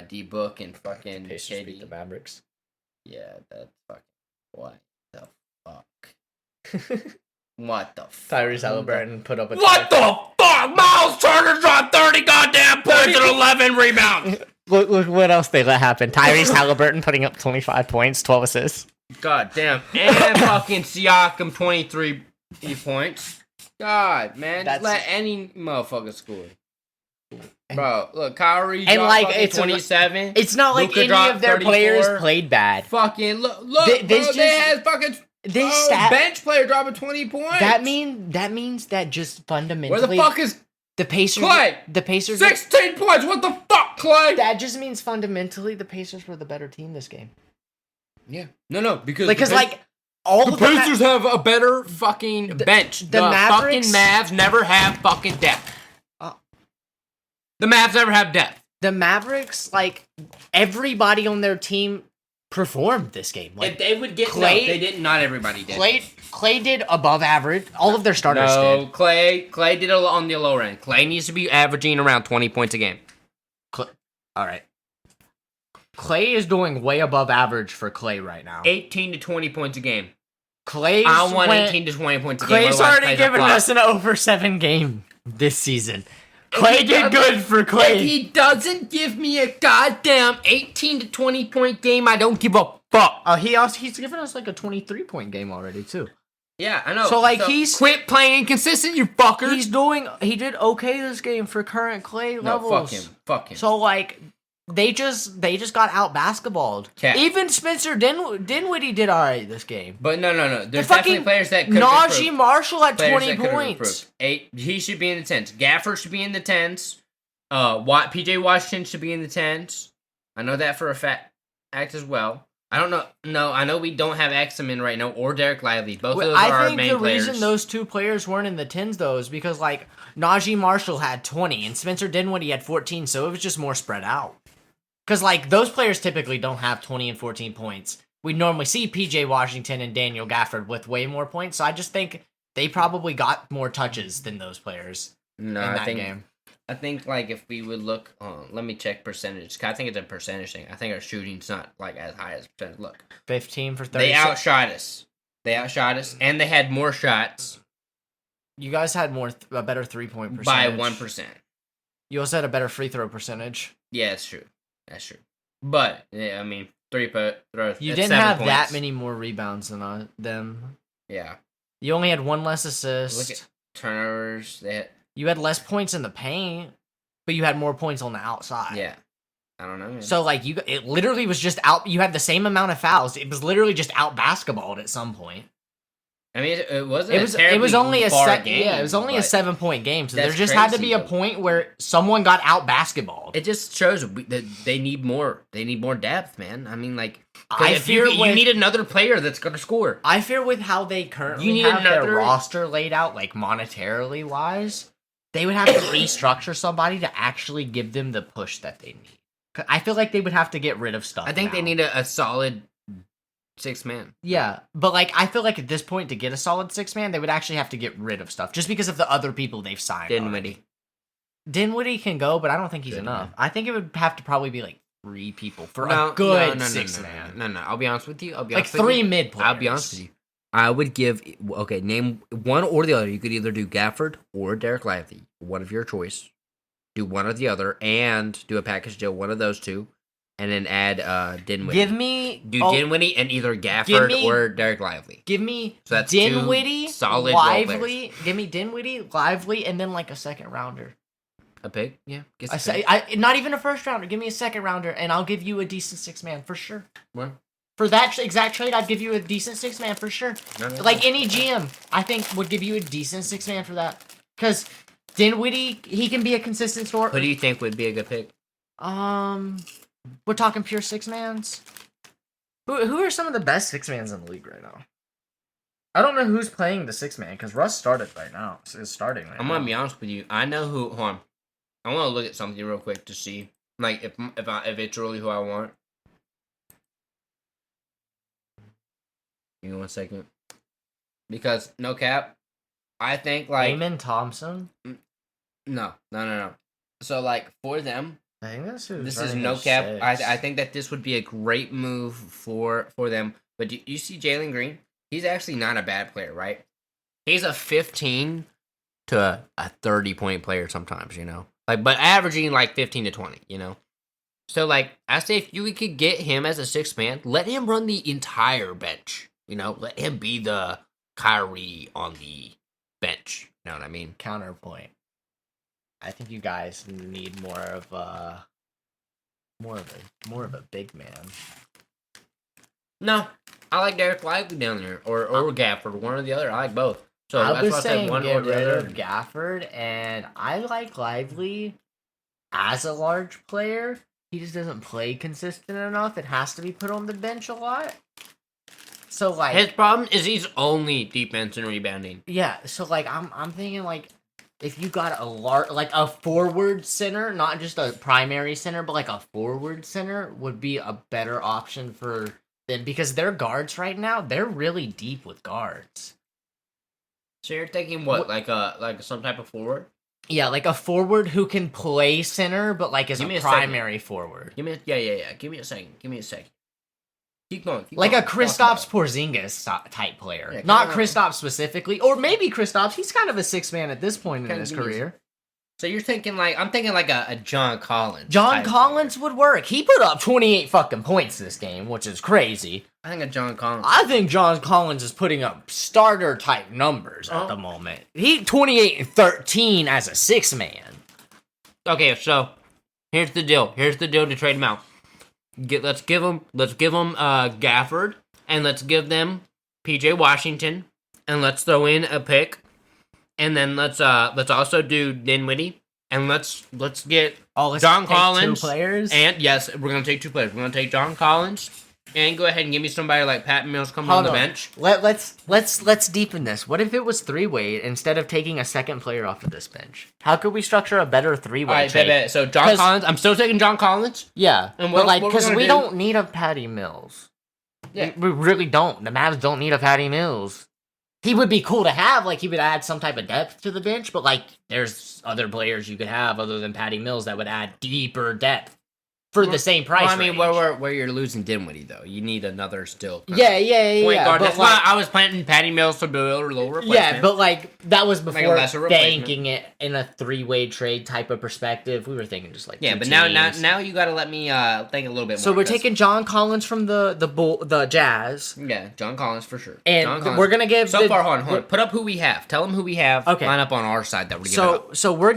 D Book, and fucking Pacers KD. beat the Mavericks. Yeah, that's fucking. What the fuck? What the fuck? Tyrese Halliburton put up a. What the fuck? Miles Turner dropped 30 goddamn points and 11 rebounds. Look what else they let happen. Tyrese Halliburton putting up 25 points, 12 assists. God damn. And fucking Siakam 23 points. God, man. Just let any motherfucker score. Bro, look, Kyrie And dropped like fucking it's 27. It's not like Luka any dropped of their 34. players played bad. Fucking look, This bro, they had fucking bench player dropping 20 points. That means that just fundamentally. Where the fuck is the Pacers? Clay? The Pacers. 16 points? What the fuck, Clay? That just means fundamentally the Pacers were the better team this game. Yeah. No, because all the Pacers have a better fucking bench. the Mavericks, fucking Mavs never have fucking depth. The Mavs never have depth. The Mavericks, like everybody on their team performed this game. Like If they would get Clay, no, they didn't. Not everybody did. Clay did above average. All of their starters did. Clay did it on the lower end. Clay needs to be averaging around 20 points a game. All right. Clay is doing way above average for Clay right now. 18 to 20 points a game. Clay's I want 18 to 20 points a game. Clay's otherwise already Clay's a given flop. us an over 7 game this season. Clay did good for Clay. If he doesn't give me a goddamn 18 to 20 point game, I don't give a fuck. He's given us like a 23-point game already too. Yeah, I know. So like he's quit playing inconsistent, you fucker. he did okay this game for current Clay levels. Fuck him. So like they just got out basketballed. Cat. Even Spencer Dinwiddie did alright this game. But no. There's The definitely fucking players that could Najee Marshall had 20 points. 8. He should be in the 10s. Gafford should be in the 10s. PJ Washington should be in the 10s. I know that for a fact as well. I don't know. No, I know we don't have Exum right now or Derek Lively. Both of those are our main players. I think the reason those two players weren't in the 10s though is because like Najee Marshall had 20 and Spencer Dinwiddie had 14, so it was just more spread out. Because, like, those players typically don't have 20 and 14 points. We normally see P.J. Washington and Daniel Gafford with way more points, so I just think they probably got more touches than those players in that game. I think, like, if we would look... let me check percentage. I think it's a percentage thing. I think our shooting's not, like, as high as percentage. Look. 15 for 36. They outshot us. And they had more shots. You guys had a better 3-point percentage. By 1%. You also had a better free throw percentage. Yeah, it's true. That's true. But, yeah, I mean, throw. You didn't have that many more rebounds than them. Yeah. You only had 1 less assist. Look at turnovers. You had less points in the paint, but you had more points on the outside. Yeah. I don't know, man. So, like, it literally was just out. You had the same amount of fouls. It was literally just out basketballed at some point. I mean, it wasn't. It was only a game. Yeah, it was only a 7-point game. So there just crazy, had to be a point where someone got out basketballed. It just shows that they need more. They need more depth, man. I mean, like, you need another player that's gonna score. I fear with how they currently have their roster laid out, like monetarily wise, they would have to restructure somebody to actually give them the push that they need. I feel like they would have to get rid of stuff. I think they need a solid 6-man. Yeah, but like I feel like at this point to get a solid 6-man, they would actually have to get rid of stuff just because of the other people they've signed. Dinwiddie can go, but I don't think he's enough. I think it would have to probably be like 3 people for a good 6-man. No. I'll be honest with you. Like 3 mid players. I'll be honest with you. I would give name one or the other. You could either do Gafford or Derek Lively, one of your choice. Do one or the other, and do a package deal, one of those two. And then add Dinwiddie. Dinwiddie and either Gafford or Derek Lively. Give me so that's Dinwiddie, solid Lively. Give me Dinwiddie, Lively, and then like a 2nd rounder. A pick? Yeah. Not even a 1st rounder. Give me a 2nd rounder, and I'll give you a decent 6-man for sure. What? For that exact trade, I'd give you a decent 6-man for sure. Like any GM, I think would give you a decent 6-man for that. Because Dinwiddie, he can be a consistent scorer. Who do you think would be a good pick? We're talking pure six-mans. Who are some of the best six-mans in the league right now? I don't know who's playing the six-man, because Russ started right now. Is starting right now. I'm gonna be honest with you. I know who. Hold on. I want to look at something real quick to see, like, if it's really who I want. Give me 1 second. Because no cap, I think like Raymond Thompson? no. So like for them, I think this is no cap. I think that this would be a great move for them. But you see Jalen Green? He's actually not a bad player, right? He's a 15 to a 30-point player sometimes, you know? Like, but averaging like 15 to 20, you know? So like I say if you could get him as a sixth man, let him run the entire bench. You know, let him be the Kyrie on the bench. You know what I mean? Counterpoint. I think you guys need more of a big man. No, I like Derek Lively down there, or Gafford, one or the other. I like both. So I that's was why I said saying one get or the rid other. of Gafford, and I like Lively as a large player. He just doesn't play consistent enough. It has to be put on the bench a lot. So like His problem is he's only defense and rebounding. yeah. So like I'm thinking like if you got a forward center, not just a primary center, but like a forward center would be a better option for them because their guards right now they're really deep with guards. So you're thinking what, like some type of forward? Yeah, like a forward who can play center, but like as Give me a a second. primary forward. Give me yeah. Give me a second. Keep going. Like going. a Kristaps Porzingis type player. Yeah, Not kinda- Kristaps specifically, or maybe Kristaps. He's kind of a six man at this point in Kinda his genius. career. So you're thinking like I'm thinking like a John Collins. John type Collins would work. He put up 28 fucking points this game, which is crazy. player. I think a John Collins. I think John Collins is putting up starter type numbers at the moment. He 28 and 13 as a six man. Okay, so here's the deal. Here's the deal to trade him out. Let's give him Gafford, and let's give them PJ Washington, and let's throw in a pick, and then let's also do Dinwiddie, and let's get John Collins two players. and yes, we're gonna take two players. We're gonna take John Collins, and go ahead and give me somebody like Pat Mills coming on the bench. Let's deepen this. What if it was three-way instead of taking a second player off of this bench? How could we structure a better three-way All right, trade? bet. So John Collins, I'm still taking John Collins. Yeah, And but what because we're we gonna don't need a Patty Mills. Yeah. We really don't. The Mavs don't need a Patty Mills. He would be cool to have, like he would add some type of depth to the bench, but like there's other players you could have other than Patty Mills that would add deeper depth for the same price. Well, I mean, range. where you're losing Dinwiddie though, you need another still. Yeah, Point guard. but That's why I was planting Patty Mills to build a little replacement. yeah, but like that was Like a before lesser replacement. banking it in a three-way trade type of perspective. We were thinking just like Yeah, two but teams. now you got to let me think a little bit more. So we're 'cause- taking John Collins from the Jazz, yeah, John Collins for sure. and John Collins. we're gonna give So far, hold on. Put up who we have. Tell them who we have. Okay. Line up on our side that we're giving up. So we're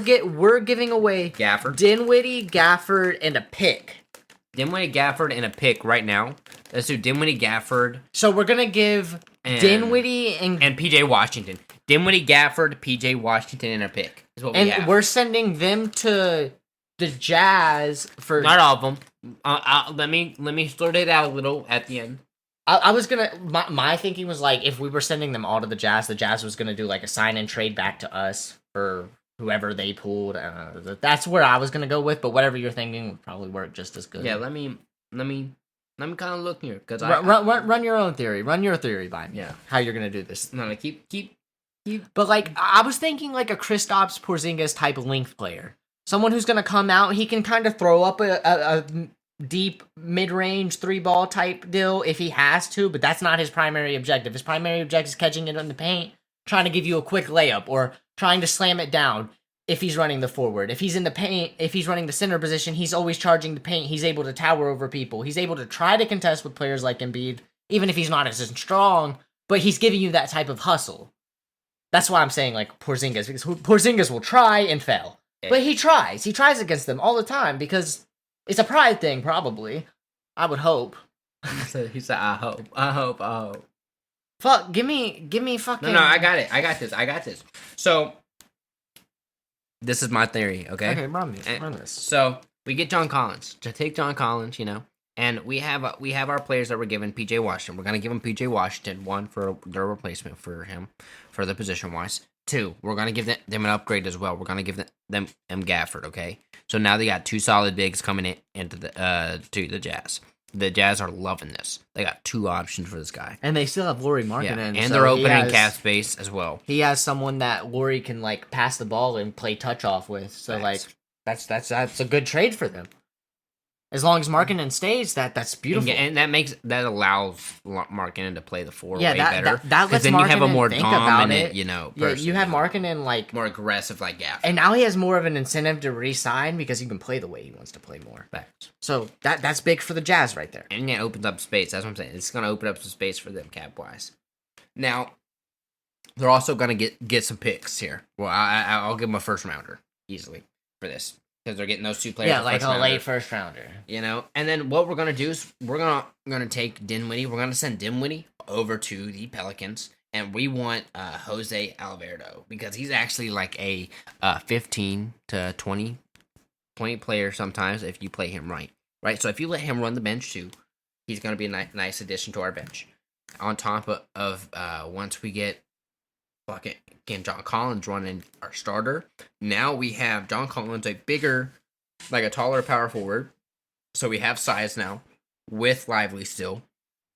giving away Gafford, Dinwiddie, Gafford, and a pick. Dinwiddie, Gafford, and a pick right now. Let's do Dinwiddie, Gafford, So we're gonna give And- Dinwiddie and PJ Washington. Dinwiddie, Gafford, PJ Washington, and a pick is what we have. we're sending them to the Jazz for. Not all of them. Let me sort it out a little at the end. I was gonna. My thinking was like if we were sending them all to the Jazz was gonna do like a sign and trade back to us for whoever they pulled. That's where I was gonna go with, but whatever you're thinking would probably work just as good. Yeah, let me kind of look here because run your own theory. Run your theory by me. Yeah. How you're gonna do this? no, keep. But like I was thinking like a Kristaps Porzingis type length player, someone who's gonna come out. He can kind of throw up a deep mid-range three ball type deal if he has to, but that's not his primary objective. His primary objective is catching it in the paint, trying to give you a quick layup, or trying to slam it down. If he's running the forward, if he's in the paint, if he's running the center position, he's always charging the paint. He's able to tower over people. He's able to try to contest with players like Embiid, even if he's not as strong, but he's giving you that type of hustle. That's why I'm saying like Porzingis, because Porzingis will try and fail. Yeah. But he tries. He tries against them all the time because it's a pride thing, probably. I would hope. He said, I hope. Fuck, give me fucking... No, I got it. I got this. So, this is my theory, okay? Okay, run this. So we get John Collins. To take John Collins, and we have our players that we're giving PJ Washington. We're gonna give him PJ Washington, one for their replacement for him, for the position wise. Two, we're gonna give them an upgrade as well. We're gonna give them Gafford, okay? So now they got two solid bigs coming into to the Jazz. The Jazz are loving this. They got two options for this guy. And they still have Lauri Markkanen. And they're opening cap space as well. He has someone that Lauri can like pass the ball and play touch off with. So that's a good trade for them. As long as Markkanen stays, that's beautiful. And that allows Markkanen to play the four way better. That lets then Markkanen you have a more think dominant, about it. person. You have Markkanen like more aggressive like Gafford. And now he has more of an incentive to re-sign because he can play the way he wants to play more. Facts. So that's big for the Jazz right there. And it opens up space. That's what I'm saying. It's going to open up some space for them cap wise. Now, they're also going to get some picks here. Well, I'll give them a first rounder easily for this. Because they're getting those two players. Yeah, like a late first rounder. And then what we're gonna do is we're gonna take Dinwiddie. We're gonna send Dinwiddie over to the Pelicans, and we want Jose Alvarado because he's actually like a 15 to 20 point player sometimes if you play him right. So if you let him run the bench too, he's gonna be a nice addition to our bench. On top of once we get John Collins running our starter. Now we have John Collins, a bigger, like a taller power forward. So we have size now with Lively still.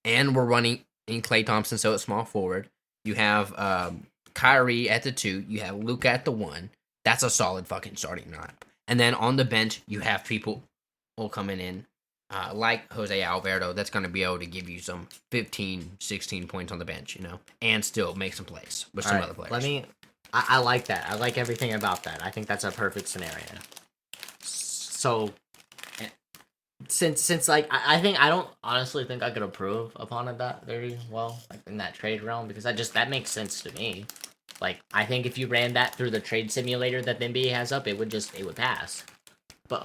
And we're running in Klay Thompson, so it's small forward. You have Kyrie at the 2. You have Luke at the 1. That's a solid fucking starting lineup. And then on the bench, you have people coming in like Jose Alvarado that's going to be able to give you some 15, 16 points on the bench, and still make some plays with some other players. I like that. I like everything about that. I think that's a perfect scenario. So, since like, I don't honestly think I could approve upon it that very well, like in that trade realm, because that makes sense to me. Like, I think if you ran that through the trade simulator that the NBA has up, it would pass. But,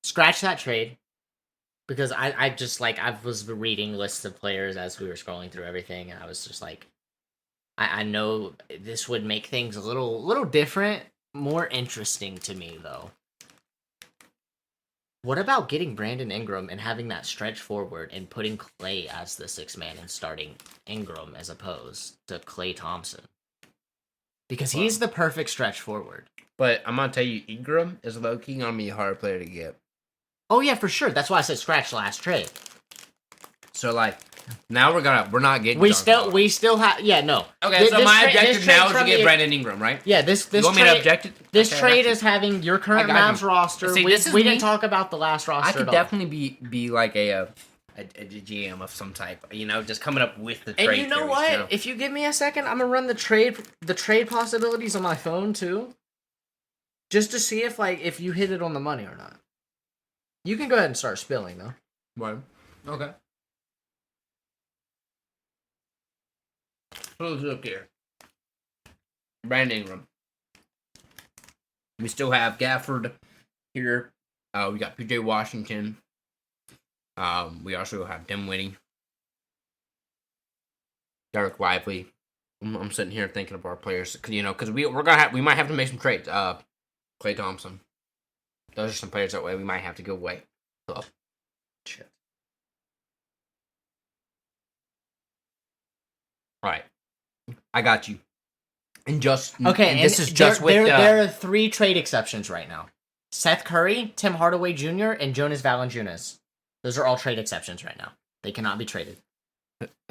scratch that trade because I was reading lists of players as we were scrolling through everything, and I was just like, I know this would make things a little different, more interesting to me though. What about getting Brandon Ingram and having that stretch forward and putting Klay as the 6th man and starting Ingram as opposed to Klay Thompson? Because he's the perfect stretch forward. But I'm gonna tell you, Ingram is low-key gonna be a hard player to get. Oh yeah, for sure. That's why I said scratch last trade. So like, now we're not getting. We still have. Yeah, no. Okay, so my objective now is to get Brandon Ingram, right? Yeah, this. You want me to object it? This trade is having your current Mavs roster. See, we didn't talk about the last roster. I could definitely be like a GM of some type, just coming up with the trade. And you know what? If you give me a second, I'm gonna run the trade possibilities on my phone too, just to see if you hit it on the money or not. You can go ahead and start spilling though. Right. Okay. Let's look here. Brandon Ingram. We still have Gafford here. We got PJ Washington. We also have Dinwiddie. Derek Lively. I'm sitting here thinking of our players, because we might have to make some trades. Klay Thompson. Those are some players that way we might have to go away. Oh, shit. All right. I got you. And this is just with there are 3 trade exceptions right now. Seth Curry, Tim Hardaway Jr., and Jonas Valanciunas. Those are all trade exceptions right now. They cannot be traded.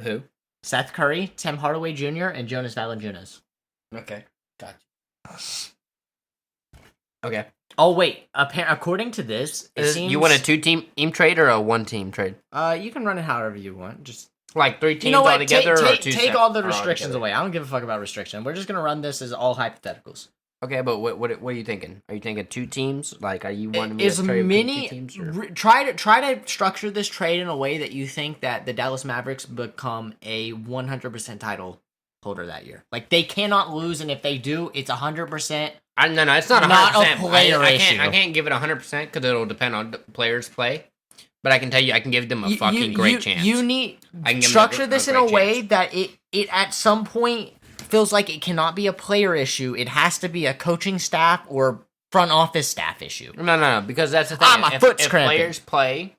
Who? Seth Curry, Tim Hardaway Jr., and Jonas Valanciunas. Okay. Got you. Okay. Oh, wait. According to this, it seems... You want a 2-team trade or a 1-team trade? You can run it however you want. Just... Like 3 teams all together or 2 take all the restrictions away. I don't give a fuck about restriction. We're just going to run this as all hypotheticals. Okay, but what are you thinking? Are you thinking 2 teams? Like, are you wanting to trade many 2 teams? Try to structure this trade in a way that you think that the Dallas Mavericks become a 100% title holder that year. Like, they cannot lose, and if they do, it's 100%. No, it's not 100%. Not a player issue. I can't give it 100% because it'll depend on the players' play. But I can tell you, I can give them a fucking great chance. You need structure this in a way that it at some point feels like it cannot be a player issue. It has to be a coaching staff or front office staff issue. No, because that's the thing. My foot's if cramping. Players play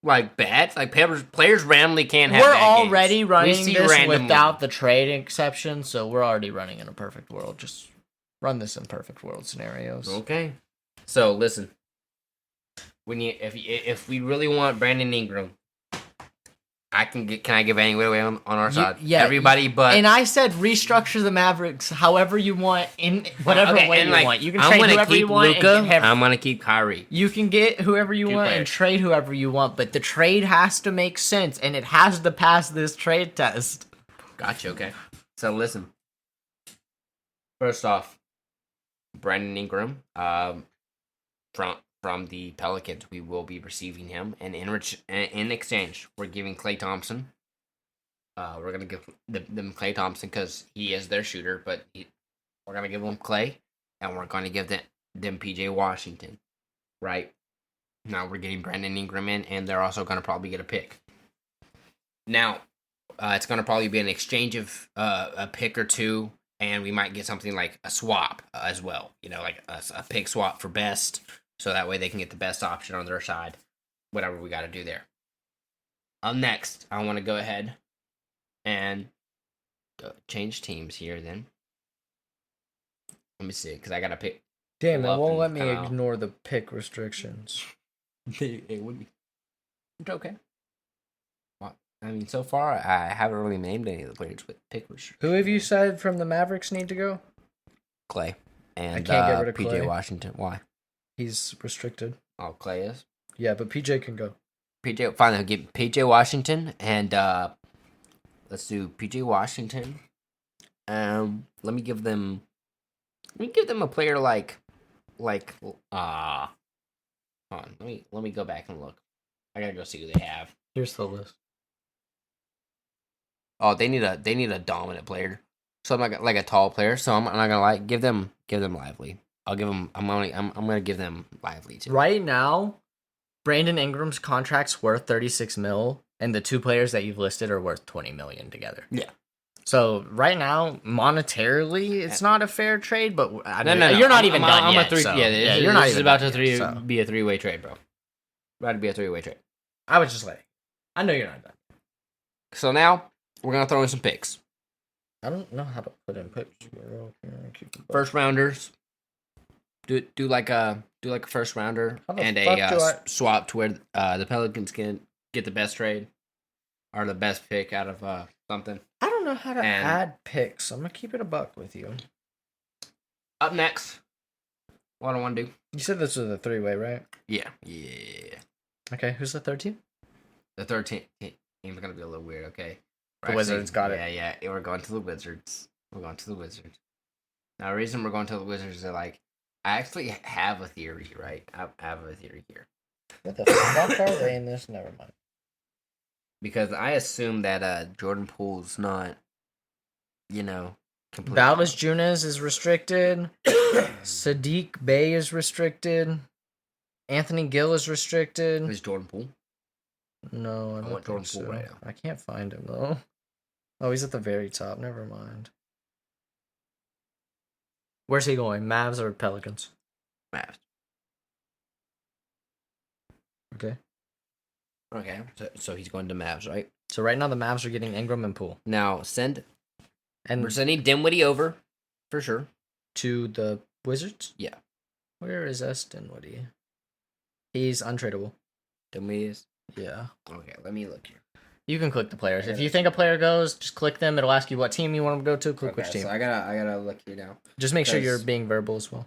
like bad, like players randomly can have. We're bad already games. running this randomly. without the trade exception, so we're already running in a perfect world. Just run this in perfect world scenarios. Okay. So listen, if we really want Brandon Ingram, can I give anyway away on our side? Yeah, everybody, but and I said restructure the Mavericks however you want in whatever way you want. You can trade whoever you want. I'm gonna keep Kyrie. You can get whoever you want and trade whoever you want, but the trade has to make sense and it has to pass this trade test. Gotcha. Okay. So listen. First off, Brandon Ingram, from the Pelicans, we will be receiving him, and in exchange, we're giving Klay Thompson. We're gonna give them Klay Thompson because he is their shooter, but we're gonna give them Klay, and we're gonna give them PJ Washington. Right now, we're getting Brandon Ingram in, and they're also gonna probably get a pick. Now, it's gonna probably be an exchange of a pick or two, and we might get something like a swap as well. Like a pick swap for best. So that way they can get the best option on their side. Whatever we got to do there. Next, I want to go ahead and change teams here then. Let me see, because I got to pick. Damn, it won't let me ignore the pick restrictions. It would be. It's okay. Well, I mean, so far, I haven't really named any of the players with pick restrictions. Who have you said from the Mavericks need to go? Klay. And I can't get rid of PJ Klay. Washington. Why? He's restricted. Oh, Klay is? Yeah, but PJ can go. Fine, I'll give PJ Washington, and let's do PJ Washington. Let me give them a player like hold on, let me go back and look. I gotta go see who they have. Here's the list. Oh, they need a dominant player. So I'm not like a tall player. So I'm not gonna give them Lively. I'm gonna give them Lively too. Right now, Brandon Ingram's contract's worth $36 million, and the two players that you've listed are worth $20 million together. Yeah. So right now, monetarily, it's not a fair trade. But no. You're not even done yet. You're not even about to be a 3-way trade, bro. About to be a 3-way trade. I was just like, I know you're not done. So now we're gonna throw in some picks. I don't know how to put in picks. First rounders. Do like a first rounder and a swap to where the Pelicans can get the best trade or the best pick out of something. I don't know how to add picks. I'm gonna keep it a buck with you. Up next, what do I want to do? You said this was a 3-way, right? Yeah. Okay, who's the third team? The third team is gonna be a little weird. Okay, the Wizards got it. Yeah. We're going to the Wizards. Now, the reason we're going to the Wizards is like, I actually have a theory, right? I have a theory here. What the fuck are they in this? Never mind. Because I assume that Jordan Poole's not, completely. Valanciunas is restricted. Sadiq Bey is restricted. Anthony Gill is restricted. Is Jordan Poole? No, I want Jordan think Poole right now. I can't find him though. Oh, he's at the very top. Never mind. Where's he going? Mavs or Pelicans? Mavs. Okay. So he's going to Mavs, right? So right now the Mavs are getting Ingram and Poole. Now we're sending Dinwiddie over for sure to the Wizards. Yeah. Where is Dinwiddie? He's untradeable. Dinwiddie is. Yeah. Okay, let me look here. You can click the players. If you think a player goes, just click them. It'll ask you what team you want them to go to. Click which team. So I gotta look here now. Just make sure you're being verbal as well.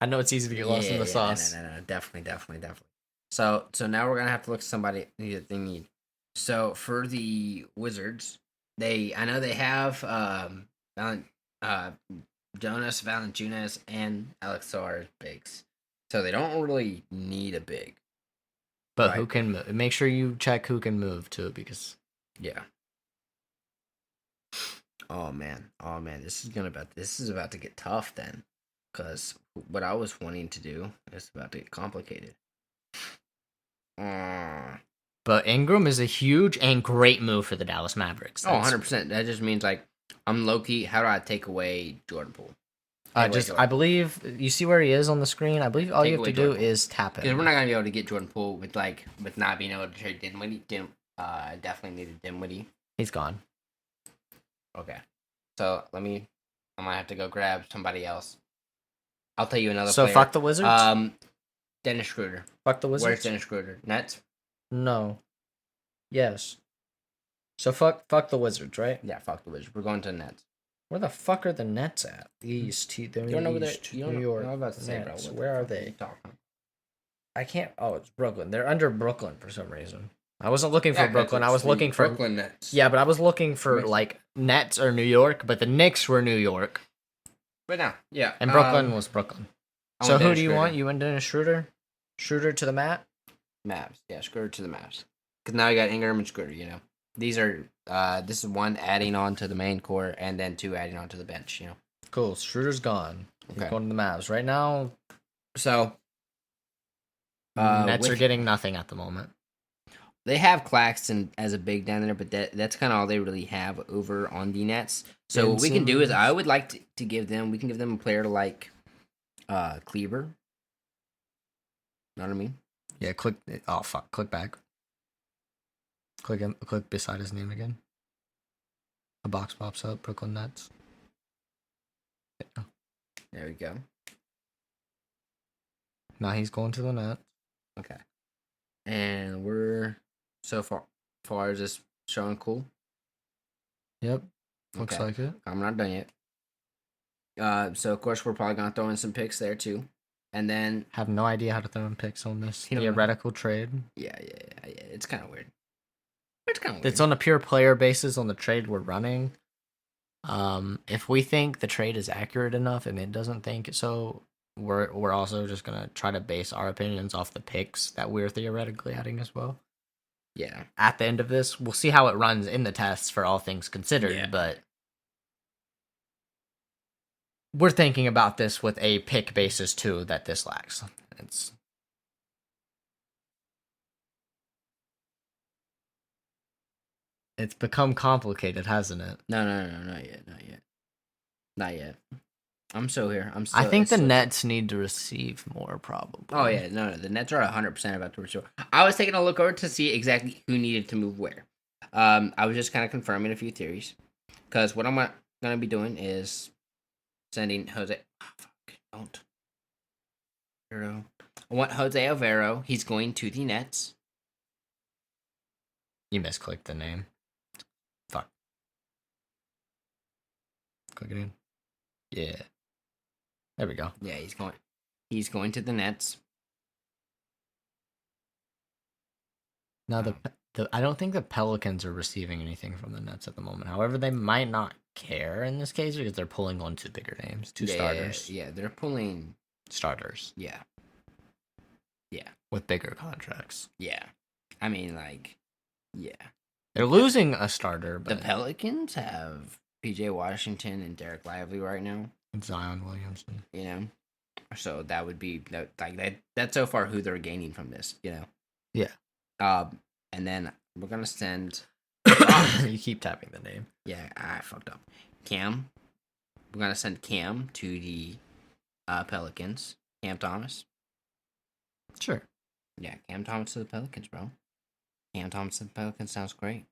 I know it's easy to get lost in the sauce. No, definitely. So now we're gonna have to look at somebody that they need. So for the Wizards, I know they have Jonas Valanciunas and Alex Sarr bigs, so they don't really need a big. But who can move? Make sure you check who can move too, because yeah. Oh man, this is about to get tough then, because what I was wanting to do is about to get complicated. But Ingram is a huge and great move for the Dallas Mavericks. 100%. That just means like I'm low-key. How do I take away Jordan Poole? I believe you see where he is on the screen. I believe all Take you have away to do Jordan Poole. is tap Because it. we're not gonna be able to get Jordan Poole with not being able to trade Dinwiddie. Definitely needed Dinwiddie. He's gone. Okay, so I might have to go grab somebody else. I'll tell you another. So player. fuck the Wizards. Dennis Schroeder. Fuck the Wizards. Where's Dennis Schroeder? Nets. No. Yes. So fuck the Wizards, right? Yeah, fuck the Wizards. We're going to the Nets. Where the fuck are the Nets at? East. They're You don't know where East, you don't New know York. what I'm about to say, bro. Nets. What the Where are fuck they? you talking? I can't. Oh, it's Brooklyn. They're under Brooklyn for some reason. I wasn't looking for Yeah, 'cause Brooklyn. I it's was the looking for Brooklyn Nets. Yeah, but I was looking for Makes like Nets or New York, but the Knicks were New York But now, yeah, and Brooklyn was Brooklyn. I So want who Dennis do you Schroeder. want? You want Dennis Schroeder? Schroeder to the mat? Mavs. Yeah, Schroeder to the Mavs. Because now you got Ingram and Schroeder. You know, these are this is one adding on to the main core, and then two adding on to the bench. You know, Cool. Schroeder's gone. He's Okay. going to the Mavs right now. so Nets are with- getting nothing at the moment. they have Claxton as a big down there, but that's kind of all they really have over on the Nets. So Ben what we can do is Simmons. I would like to give them. We can give them a player like Kleber. Know what I mean? Yeah, click. Oh fuck! Click back. Click beside his name again. A box pops up. Brooklyn Nets. Yeah. There we go. Now he's going to the net. Okay. And we're so far as this showing cool. Yep. Looks Okay. like it. I'm not done yet. So of course we're probably gonna throw in some picks there too, and then Have no idea how to throw in picks on this You don't know. theoretical trade. yeah, it's kind of weird. It's kind of weird. It's on a pure player basis on the trade we're running. If we think the trade is accurate enough and it doesn't think so, we're also just gonna try to base our opinions off the picks that we're theoretically adding as well. Yeah. At the end of this, we'll see how it runs in the tests for all things considered, Yeah. but we're thinking about this with a pick basis too that this lacks. It's become complicated, hasn't it? No, not yet. I'm still here. I think the it's still- Nets need to receive more, probably. Oh yeah, no, the Nets are 100% about to restore. I was taking a look over to see exactly who needed to move where. I was just kind of confirming a few theories, because what I'm gonna be doing is sending Jose. Oh, fuck, don't. Alvaro. I want Jose Alvaro. He's going to the Nets. You misclicked the name. Fuck. Click it in. Yeah. There we go. Yeah, he's going to the Nets. Now I don't think the Pelicans are receiving anything from the Nets at the moment. However, they might not care in this case because they're pulling on two bigger names, two starters. Yeah, they're pulling. Starters Yeah, with bigger contracts. yeah. I mean, like, yeah. They're losing a starter, The but Pelicans have PJ Washington and Derek Lively right now. it's Zion Williamson. You know, so that would be that. That's so far who they're gaining from this. You know. Yeah. And then we're gonna send. You keep tapping the name. Yeah, I fucked up. Cam. We're gonna send Cam to the Pelicans. Cam Thomas. Sure. Yeah, Cam Thomas to the Pelicans, bro. Cam Thomas to the Pelicans sounds great.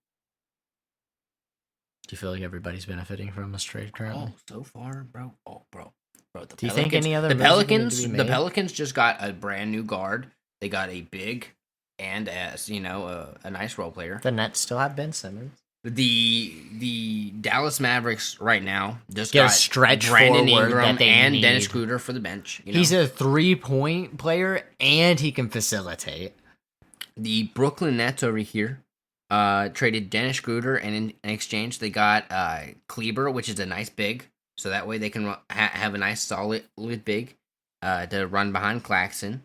Do you feel like everybody's benefiting from this trade currently? Oh, so far, bro. Oh, bro. The Do you think any other the moves need to Pelicans? be The made? Pelicans just got a brand new guard. They got a big, and as you know, a nice role player. The Nets still have Ben Simmons. The Dallas Mavericks right now just Get a got stretch Brandon forward Ingram that they and Dennis need. Schroeder for the bench. You know? He's a 3-point player and he can facilitate. The Brooklyn Nets over here traded Dennis Schroeder, and in exchange they got Kleber, which is a nice big, so that way they can have a nice solid big to run behind Claxton,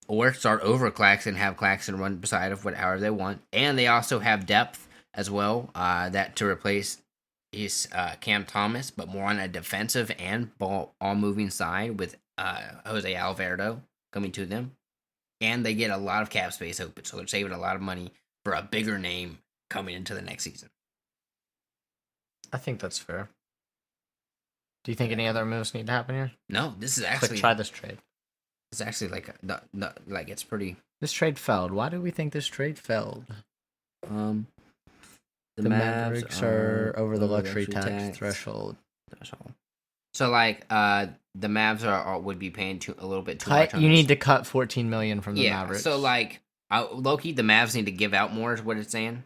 or start over Claxton, have Claxton run beside of whatever they want, and they also have depth as well that to replace his Cam Thomas, but more on a defensive and ball moving side with Jose Alvarado coming to them. And they get a lot of cap space open, so they're saving a lot of money for a bigger name coming into the next season. I think that's fair. Do you think any other moves need to happen here? No, this is Quick, actually try this trade. it's actually like like it's pretty. This trade failed. Why do we think this trade failed? The Mavericks are over the luxury tax threshold. So like the Mavs are would be paying a little bit too much. You need to cut 14 million from the yeah. Mavericks. So like low-key, the Mavs need to give out more is what it's saying.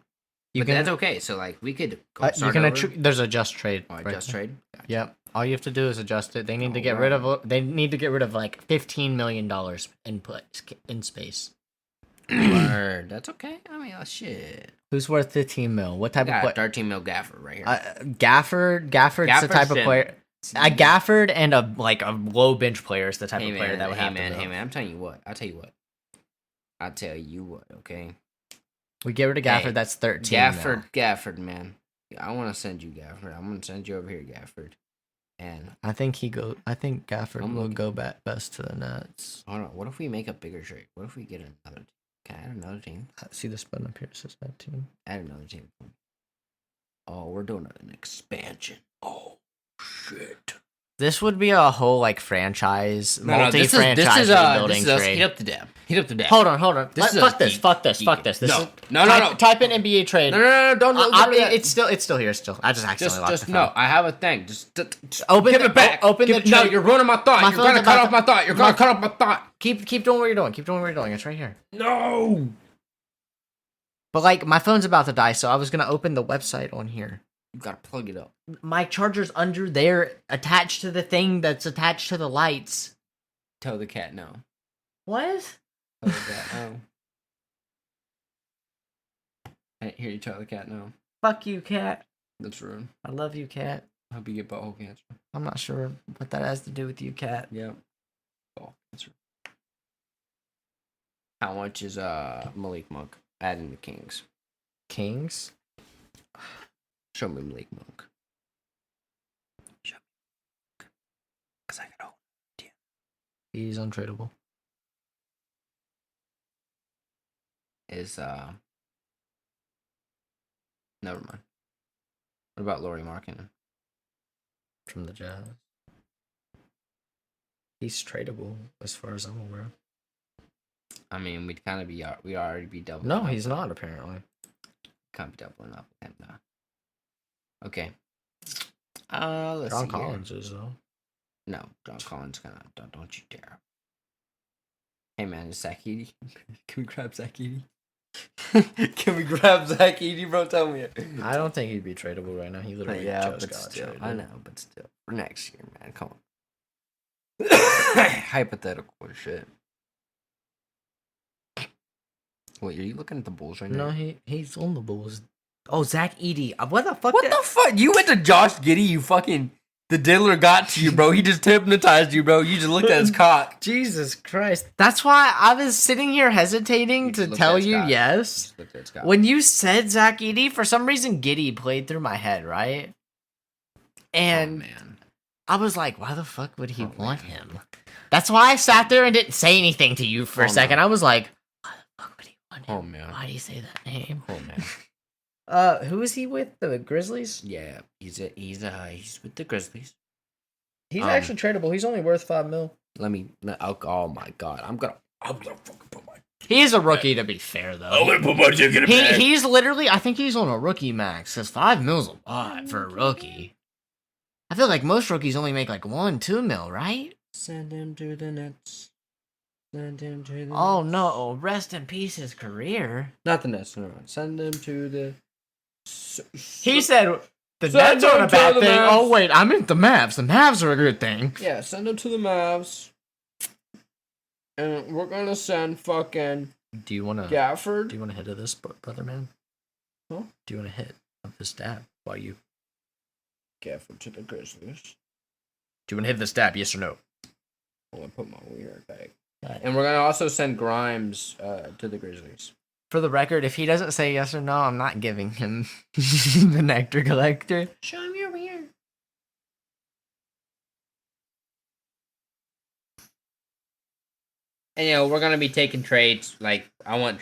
But that's okay. So like we could you can there's a just trade. Or right just there. trade. Gotcha. Yep. All you have to do is adjust it. They need to get rid of. They need to get rid of like $15 million in space. Word. That's okay. I mean, shit. Who's worth 15 mil? What type of player? 13 mil Gafford right here. Gafford's the type of player. Gafford and a low bench player is the type of player that would have to go. Hey man, I'll tell you what. Okay. We get rid of Gafford. Hey, that's 13. Gafford, man. I want to send you Gafford. I'm gonna send you over here, Gafford. And I think Gafford will go back best to the Nets. Hold on. What if we make a bigger trade? What if we get another team? Can I add another team? See this button up here? It says that team. Add another team. Oh, we're doing an expansion. Oh, shit. This would be a whole multi-franchise this building is trade. Heat up the dab. Hold on. Fuck this. No. Type in NBA trade. No. Don't. It's still here. I just accidentally locked the phone. No. I have a thing. Just open give it back. Open the trade. No, you're ruining my thought. You're gonna cut off my thought. You're gonna cut off my thought. Keep doing what you're doing. It's right here. No. But my phone's about to die, so I was gonna open the website on here. You gotta plug it up. My charger's under there, attached to the thing that's attached to the lights. Tell the cat no. What? Tell the cat no. I didn't hear you tell the cat no. Fuck you, cat. That's rude. I love you, cat. I hope you get butthole cancer. I'm not sure what that has to do with you, cat. Yeah. Butthole cancer. How much is Malik Monk adding the Kings? Kings? Show me Malik Monk. Show me. Because I got idea. He's untradeable. Never mind. What about Lauri Markkanen? From the Jazz. He's tradable, as far as I'm aware. I mean, we'd kind of we already be doubling. No, he's not, apparently. Can't be doubling up with him now. Okay. Let's John see Collins here. is, though. No, John Collins don't you dare. Hey man, is Zach Edey? Can we grab Zach Edey? Can we grab Zach Edey, bro? Tell me. I don't think he'd be tradable right now. He literally just got still, traded. I know, but still. For next year, man. Come on. Hypothetical shit. Wait, are you looking at the Bulls right now? No, he's on the Bulls. Oh, Zach Edey. What the fuck? What the fuck? You went to Josh Giddey, you fucking... The diddler got to you, bro. He just hypnotized you, bro. You just looked at his cock. Jesus Christ. That's why I was sitting here hesitating to tell you yes. When you said Zach Edey, for some reason Giddey played through my head, right? And man. I was like, why the fuck would he want him? That's why I sat there and didn't say anything to you for a second. I was like, why the fuck would he want him? Oh, man. Why do you say that name? Oh, man. Who is he with? The Grizzlies? Yeah, he's with the Grizzlies. He's actually tradable. He's only worth $5 million. Oh my god, I'm gonna fucking put my. He is a rookie, to be fair, though. I'm gonna put my dick in a bag. He's literally, I think he's on a rookie max. Because $5 million's a lot for a rookie. I feel like most rookies only make like $1-2 million, right? Send him to the Nets. Send him to the. Oh no! Rest in peace, his career. Not the Nets. No. Send him to the. He said the Nets aren't a bad thing. Mavs. Oh wait, I meant the Mavs. The Mavs are a good thing. Yeah, send him to the Mavs. And we're gonna send fucking Do you want to Gafford. Do you want to hit of this, brother man? Huh? Do you want to hit of this dab while you? Gafford to the Grizzlies. Do you want to hit this dab? Yes or no? I'm gonna put my weird bag. Right. And we're gonna also send Grimes to the Grizzlies. For the record, if he doesn't say yes or no, I'm not giving him the Nectar Collector. Show him your weird. And we're gonna be taking trades. Like I want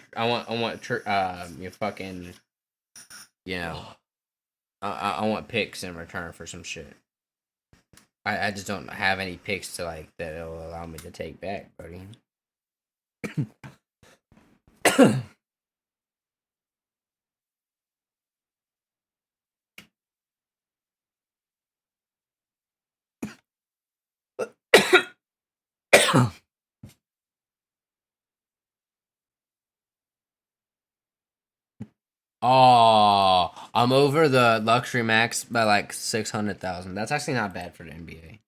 your fucking, I want picks in return for some shit. I just don't have any picks to like that'll allow me to take back, buddy. Oh, I'm over the luxury max by like 600,000. That's actually not bad for the NBA.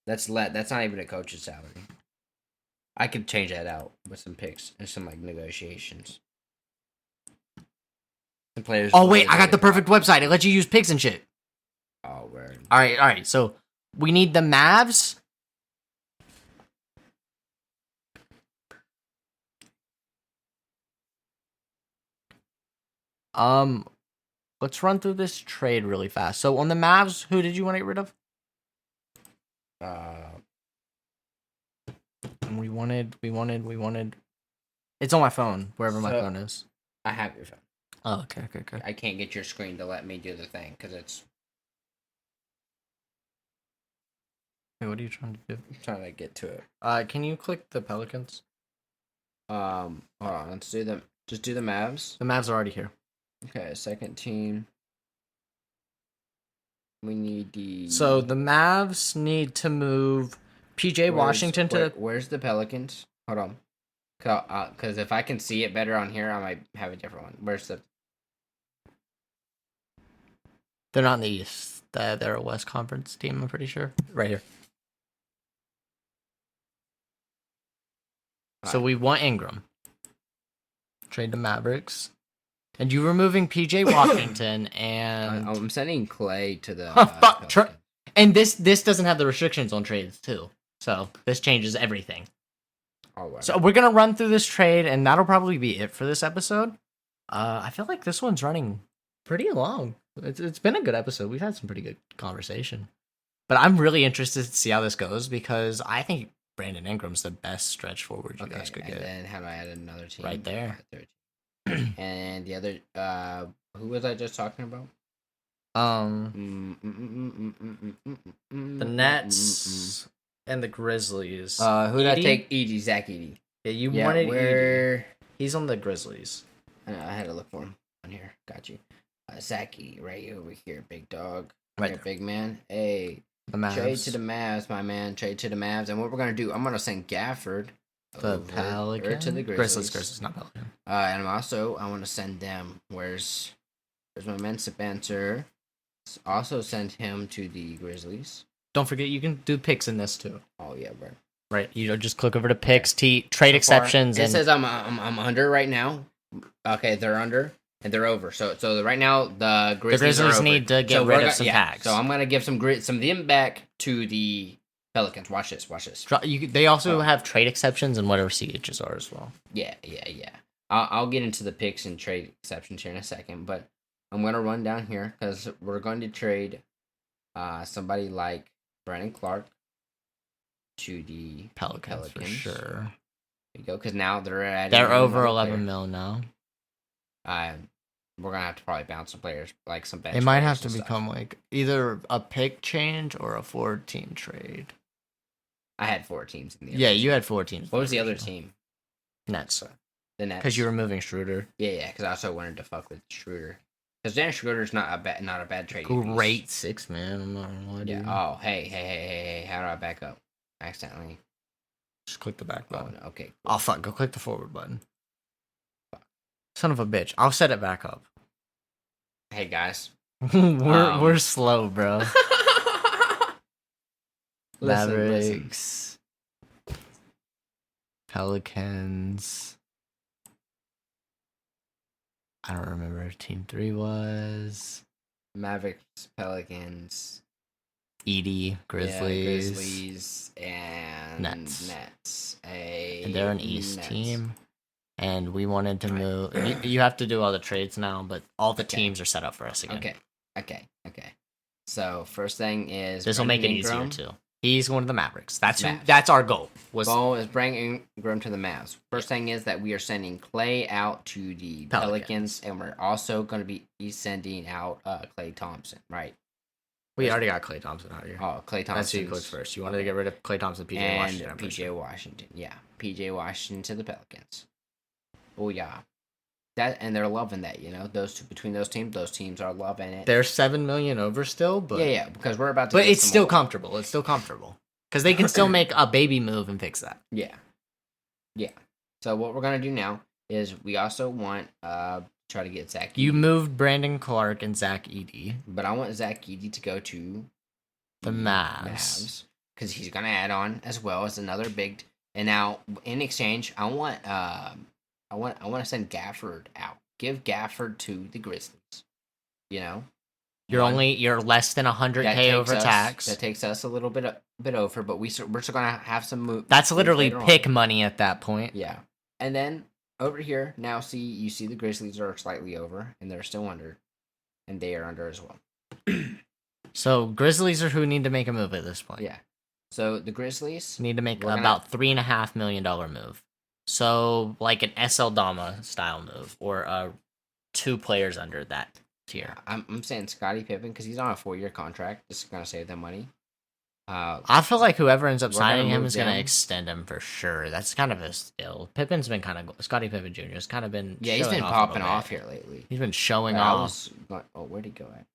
That's not even a coach's salary. I could change that out with some picks and some like negotiations. The players. Oh wait, I got the perfect website. It lets you use picks and shit. Oh, word. All right. So we need the Mavs. Let's run through this trade really fast. So on the Mavs, who did you want to get rid of? And we wanted. It's on my phone, wherever my phone is. I have your phone. Oh, okay. I can't get your screen to let me do the thing because it's. Hey, what are you trying to do? I'm trying to get to it. Can you click the Pelicans? Hold on. Let's do them. Just do the Mavs. The Mavs are already here. Okay, second team. We need the. So the Mavs need to move PJ Washington to. Where's the Pelicans? Hold on. Because if I can see it better on here, I might have a different one. Where's the. They're not in the East. They're a West Conference team, I'm pretty sure. Right here. So we want Ingram. Trade the Mavericks. And you removing PJ Washington and... I'm sending Clay to the... fuck. And this doesn't have the restrictions on trades, too. So this changes everything. Oh, wow. So we're going to run through this trade, and that'll probably be it for this episode. I feel like this one's running pretty long. It's been a good episode. We've had some pretty good conversation. But I'm really interested to see how this goes, because I think Brandon Ingram's the best stretch forward you guys could get. And then how do I add another team? Right there. And the other, who was I just talking about? The Nets and the Grizzlies. Who did I take? Edie, Zach Edie. Yeah, you wanted where... Edie. He's on the Grizzlies. I had to look for him on here. Got you. Zach Edie, right over here, big dog. Right there, big man. Hey, the Mavs. Trade to the Mavs, my man. Trade to the Mavs. And what we're going to do, I'm going to send Gafford the Pelicans to the Grizzlies. Grizzlies, not Pelican. And I want to send them. Where's my man Spencer? Also send him to the Grizzlies. Don't forget you can do picks in this too. Oh yeah, bro. Right, you know, just click over to picks, trade exceptions. It says I'm under right now. Okay, they're under and they're over. So right now the Grizzlies need to get rid of some packs. So I'm gonna give some of them back to the Pelicans. Watch this. They also have trade exceptions and whatever CHs are as well. Yeah. I'll get into the picks and trade exceptions here in a second, but I'm gonna run down here because we're going to trade somebody like Brandon Clark to the Pelicans for sure. There you go, because now they're over 11 mil now. We're gonna have to probably bounce some players, like some bench. It might have to become like either a pick change or a 4-team trade. I had 4 teams in the Yeah, you had 4 teams. What was the other team? Nets. The Nets. Because you were moving Schroeder. Yeah, because I also wanted to fuck with Schroeder. Because Dennis Schroeder's not a bad trade. Great 6 man. I'm not gonna lie to you. Oh, hey. How do I back up? Accidentally. Just click the back button. Oh, okay. Cool. Oh, fuck. Go click the forward button. Fuck. Son of a bitch. I'll set it back up. Hey, guys. we're slow, bro. Mavericks. Pelicans. I don't remember who Team 3 was. Mavericks, Pelicans. Edie, Grizzlies, and Nets. And they're an East team. And we wanted to move. You have to do all the trades now, but all the teams are set up for us again. Okay. So, first thing is... This will make it easier, too. He's going to the Mavericks. That's Mavs. that's our goal. Goal is bring Ingram to the Mavs. First thing is that we are sending Clay out to the Pelicans, and we're also going to be sending out Klay Thompson, right? We already got Klay Thompson out here. Oh, Klay Thompson. That's who you goes first. You wanted to get rid of Klay Thompson, PJ and Washington. PJ Washington. Yeah, PJ Washington to the Pelicans. Oh yeah, and they're loving that. Those two, between those teams are loving it. They're $7 million over still, but yeah, because we're about to. But it's still comfortable. It's still comfortable because they can still make a baby move and fix that. Yeah. So what we're gonna do now is we also want try to get Zach. You Edey. moved Brandon Clark and Zach Edey. But I want Zach Edey to go to the Mavs because he's gonna add on as well as another big. And now in exchange, I want to send Gafford out. Give Gafford to the Grizzlies. You're less than $100K over tax. That takes us a little bit over, but we're still gonna have some move. That's literally pick money at that point. Yeah, and then over here now, you see the Grizzlies are slightly over, and they're still under, and they are under as well. So Grizzlies are who need to make a move at this point. Yeah. So the Grizzlies need to make about $3.5 million move. So like an SL Dama style move, or 2 players under that tier. I'm saying Scottie Pippen because he's on a 4-year contract. This is gonna save them money. I feel like whoever ends up signing him is going to extend him for sure. That's kind of a skill. Pippen's been kind of Scottie Pippen Jr. has kind of been he's been popping off here lately. He's been showing off. Where'd he go at?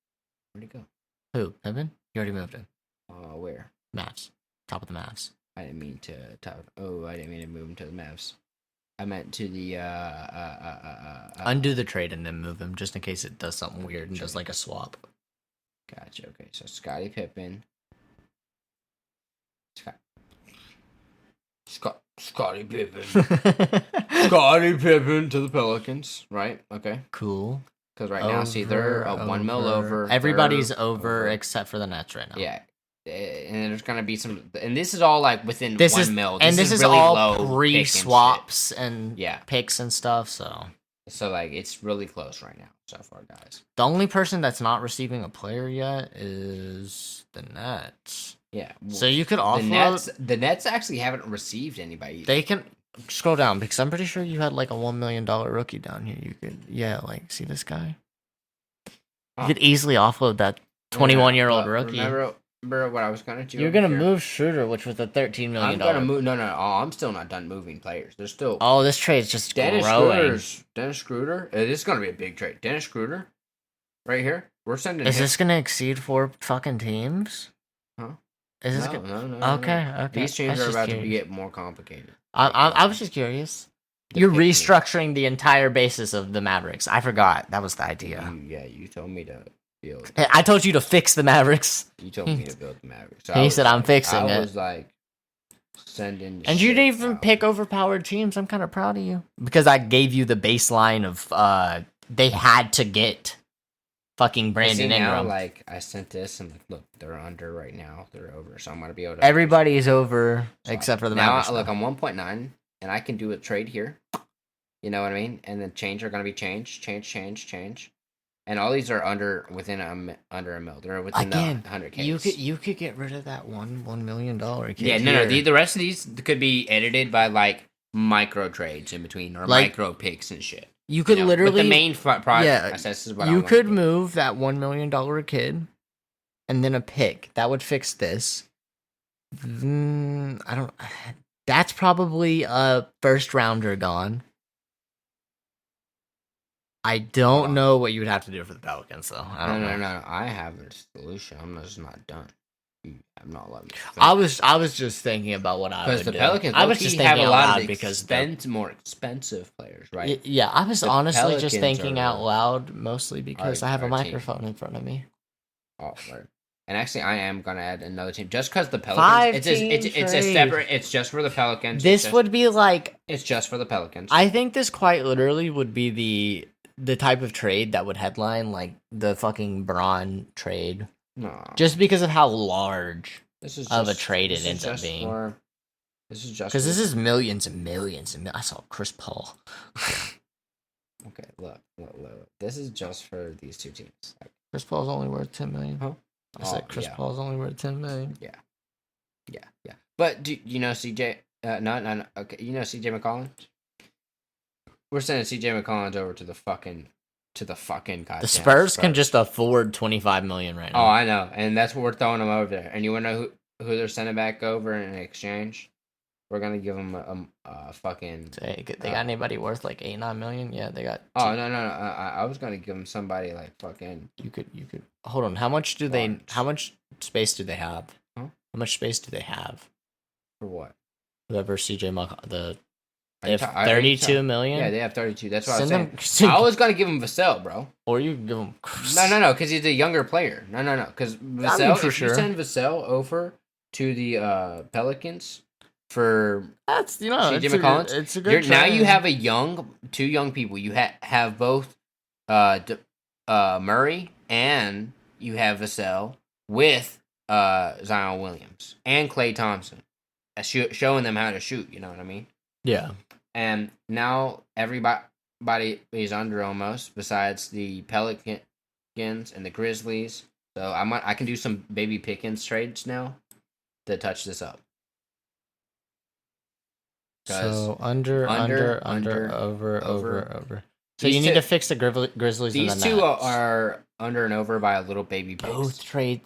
Where'd he go? Who? Pippen? You already moved him. Where? Mavs. Top of the Mavs. I didn't mean to move him to the Mavs. I meant to the undo the trade and then move him just in case it does something weird and does like a swap. Gotcha. Okay, so Scottie Pippen. Scottie Pippen. Scottie Pippen to the Pelicans, right? Okay. Cool. Because right now, see, they're a 1 mil over. Everybody's over except for the Nets right now. Yeah. And there's going to be some... And this is all, like, within 1 mil. This is really all low pre-swaps and picks and stuff, so... So, like, it's really close right now so far, guys. The only person that's not receiving a player yet is the Nets. Yeah. So you could offload... The Nets actually haven't received anybody either. They can... Scroll down, because I'm pretty sure you had, like, a $1 million rookie down here. You could... Yeah, like, see this guy? You could easily offload that 21-year-old rookie. Remember what I was going to do? You're going to move Schroeder, which was a $13 million. I'm going to move... No. I'm still not done moving players. There's still... Oh, this trade's just growing. Dennis Schroeder. This is going to be a big trade. Dennis Schroeder. Right here. We're sending Is this going to exceed 4 fucking teams? Huh? Is this No. Okay. These teams are about to get more complicated. I was just curious. You're restructuring the entire basis of the Mavericks. I forgot. That was the idea. You told me to build. I told you to fix the Mavericks. You told me to build the Mavericks. So he said I'm fixing it. I was like, sending and you didn't even pick overpowered teams. I'm kind of proud of you. Because I gave you the baseline of they had to get fucking Brandon Ingram. Like, I sent this and, like, look, they're under right now. They're over. So I'm going to be able to... Everybody's over except for the Mavericks. Now, look, I'm 1.9, and I can do a trade here. You know what I mean? And then change are going to be change. And all these are under a mil. They're within the 100K. You could get rid of that $1 million kid. Yeah, no. The rest of these could be edited by, like, micro trades in between or like, micro picks and shit. You could literally... But the main process is what you could move that $1 million kid and then a pick. That would fix this. I don't... That's probably a first rounder gone. I don't know what you would have to do for the Pelicans, though. I don't know. No. I have a solution. I'm just not done. I'm not letting. I was just thinking about what I would do. Because the Pelicans, I was just thinking have a lot of because more expensive players, right? Yeah, I was honestly just thinking out loud, mostly because I have a microphone in front of me. Oh, right. And actually, I am gonna add another team just because the Pelicans. It's a separate. It's just for the Pelicans. This would be like. It's just for the Pelicans. I think this quite literally would be the type of trade that would headline like the fucking Braun trade. No. Just because of how large of a trade it ends up being. This is just because this is millions and millions and I saw Chris Paul. Okay, look. This is just for these two teams. Chris Paul's only worth $10 million. Huh? I said Chris Paul's only worth $10 million. Yeah. Yeah. But do you know CJ? No. Okay, you know CJ McCollum. We're sending CJ McCollum over to the fucking goddamn The Spurs can just afford $25 million right Oh, now. I know, and that's what we're throwing him over there. And you want to know who they're sending back over in exchange? We're gonna give him a fucking. They got anybody worth like $8-9 million? Yeah, they got. Oh no! I was gonna give him somebody like fucking. You could. Hold on. How much do they? Barnes. How much space do they have? Huh? How much space do they have? For what? Whoever CJ they Are you have ta- are you 32 ta- million. Yeah, they have 32. That's what Send I'm saying. I was gonna give him Vassell, bro. Or you give him. No, because he's a younger player. No, because Vassell. for If sure. you send Vassell over to the Pelicans for That's CJ it's McCollum, it's a good. now you trade. have two young people. You have both Murray and you have Vassell with Zion Williams and Klay Thompson, showing them how to shoot. You know what I mean? Yeah. And now everybody is under almost, besides the Pelicans and the Grizzlies. So I can do some baby Pickens trades now to touch this up. So under, over. So These you need two- to fix the Grizzlies and the These two Nets. are under and over by a little baby picks. both trade.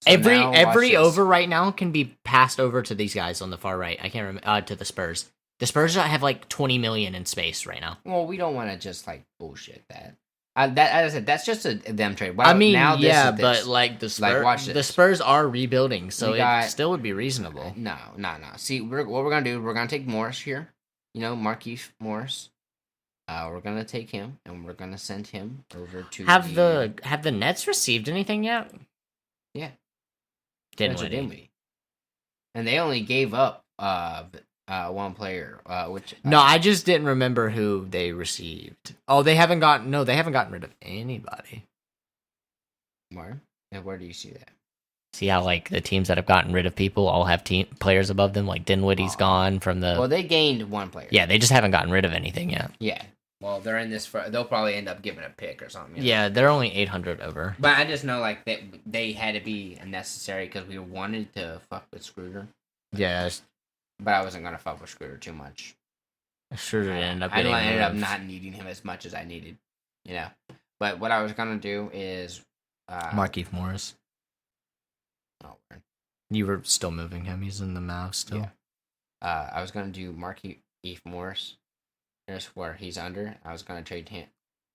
So every now watch this. over right now can be passed over to these guys on the far right. I can't remember to the Spurs. The Spurs have like 20 million in space right now. Well, we don't want to just like bullshit that. That as I said, that's just a them trade. Well, I mean, now this yeah, is this. but like the Spurs, watch this. the Spurs are rebuilding, so We got- it still would be reasonable. No. See, what we're gonna do? We're gonna take Morris here. You know, Markieff Morris. We're gonna take him and we're gonna send him over to Have the Nets received anything yet? Yeah. Dinwiddie. Dinwiddie. And they only gave up one player, which No, I just didn't remember who they received. Oh, they haven't gotten rid of anybody. where? And where do you see that? See how like the teams that have gotten rid of people all have players above them. Like Dinwiddie's gone from the. Well, they gained one player. Yeah, they just haven't gotten rid of anything yet. Yeah. Well, they're in this for. They'll probably end up giving a pick or something. You know? Yeah, they're only 800 over. But I just know like that they had to be necessary because we wanted to fuck with Scrooter, Yeah, but I wasn't gonna fuck with Scrooter too much. sure did end up. I getting ended rid up of- not needing him as much as I needed, you know. But what I was gonna do is Markieff Morris. Oh, word. You were still moving him. He's in the Mavs still. Yeah. I was gonna do Markieff Morris. Here's where he's under. I was gonna trade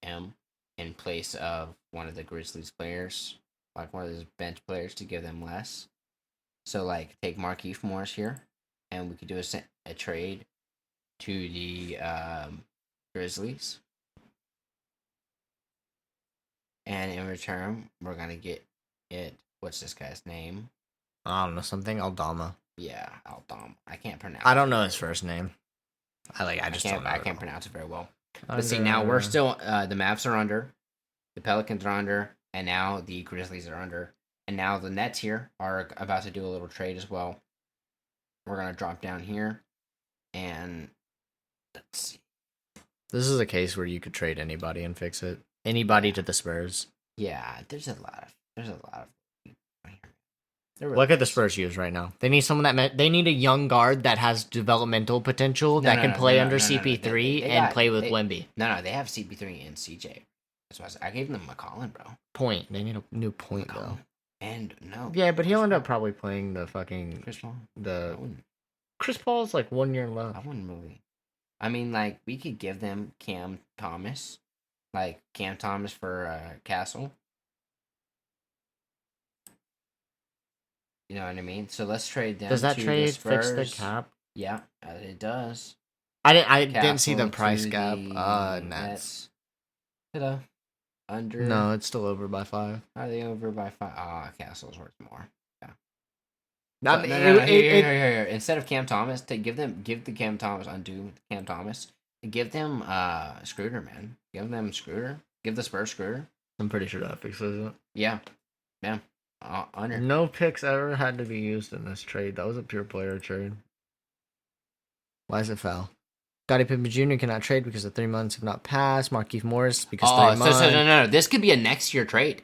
him in place of one of the Grizzlies players, like one of those bench players, to give them less. So like take Markieff Morris here, and we could do a trade to the Grizzlies. And in return, we're gonna get it. What's this guy's name? I don't know, something Aldama. Yeah, Aldam. I can't pronounce. I don't know his first name. I just can't. don't know. I can't pronounce it very well. But see, now we're still. The Mavs are under. The Pelicans are under, and now the Grizzlies are under, and now the Nets here are about to do a little trade as well. We're gonna drop down here, and let's see. This is a case where you could trade anybody and fix it. Anybody to the Spurs. Yeah, there's a lot of people right here. There really Look at the is. Spurs use right now. They need someone they need a young guard that has developmental potential that can play under CP3 and play with Wemby. No, they have CP3 and CJ. That's why I gave them McCollum, bro. Point. They need a new point though. McCollum. And no. Yeah, but he'll end up probably playing the fucking Chris Paul. I the wouldn't. Chris Paul's like 1 year I left. wouldn't really. I mean, like we could give them Cam Thomas, for Castle. You know what I mean? So let's trade them. Does that to trade the fix the Spurs. cap? Yeah, it does. I didn't see the Castle price to cap. the Nets. Ta-da. Under. No, it's still over by 5. Are they over by 5? Castle's worth more. I So, mean, no, here. Instead of Cam Thomas, give the Cam Thomas, undo Cam Thomas, and give them Scrooter, man. Give them Scrooter. Give the Spurs Scrooter. I'm pretty sure that fixes it. Yeah. Under. No picks ever had to be used in this trade. That was a pure player trade. Why is it foul? Scottie Pippen Jr. cannot trade because the 3 months have not passed. Markieff Morris because 3 months. No. This could be a next year trade.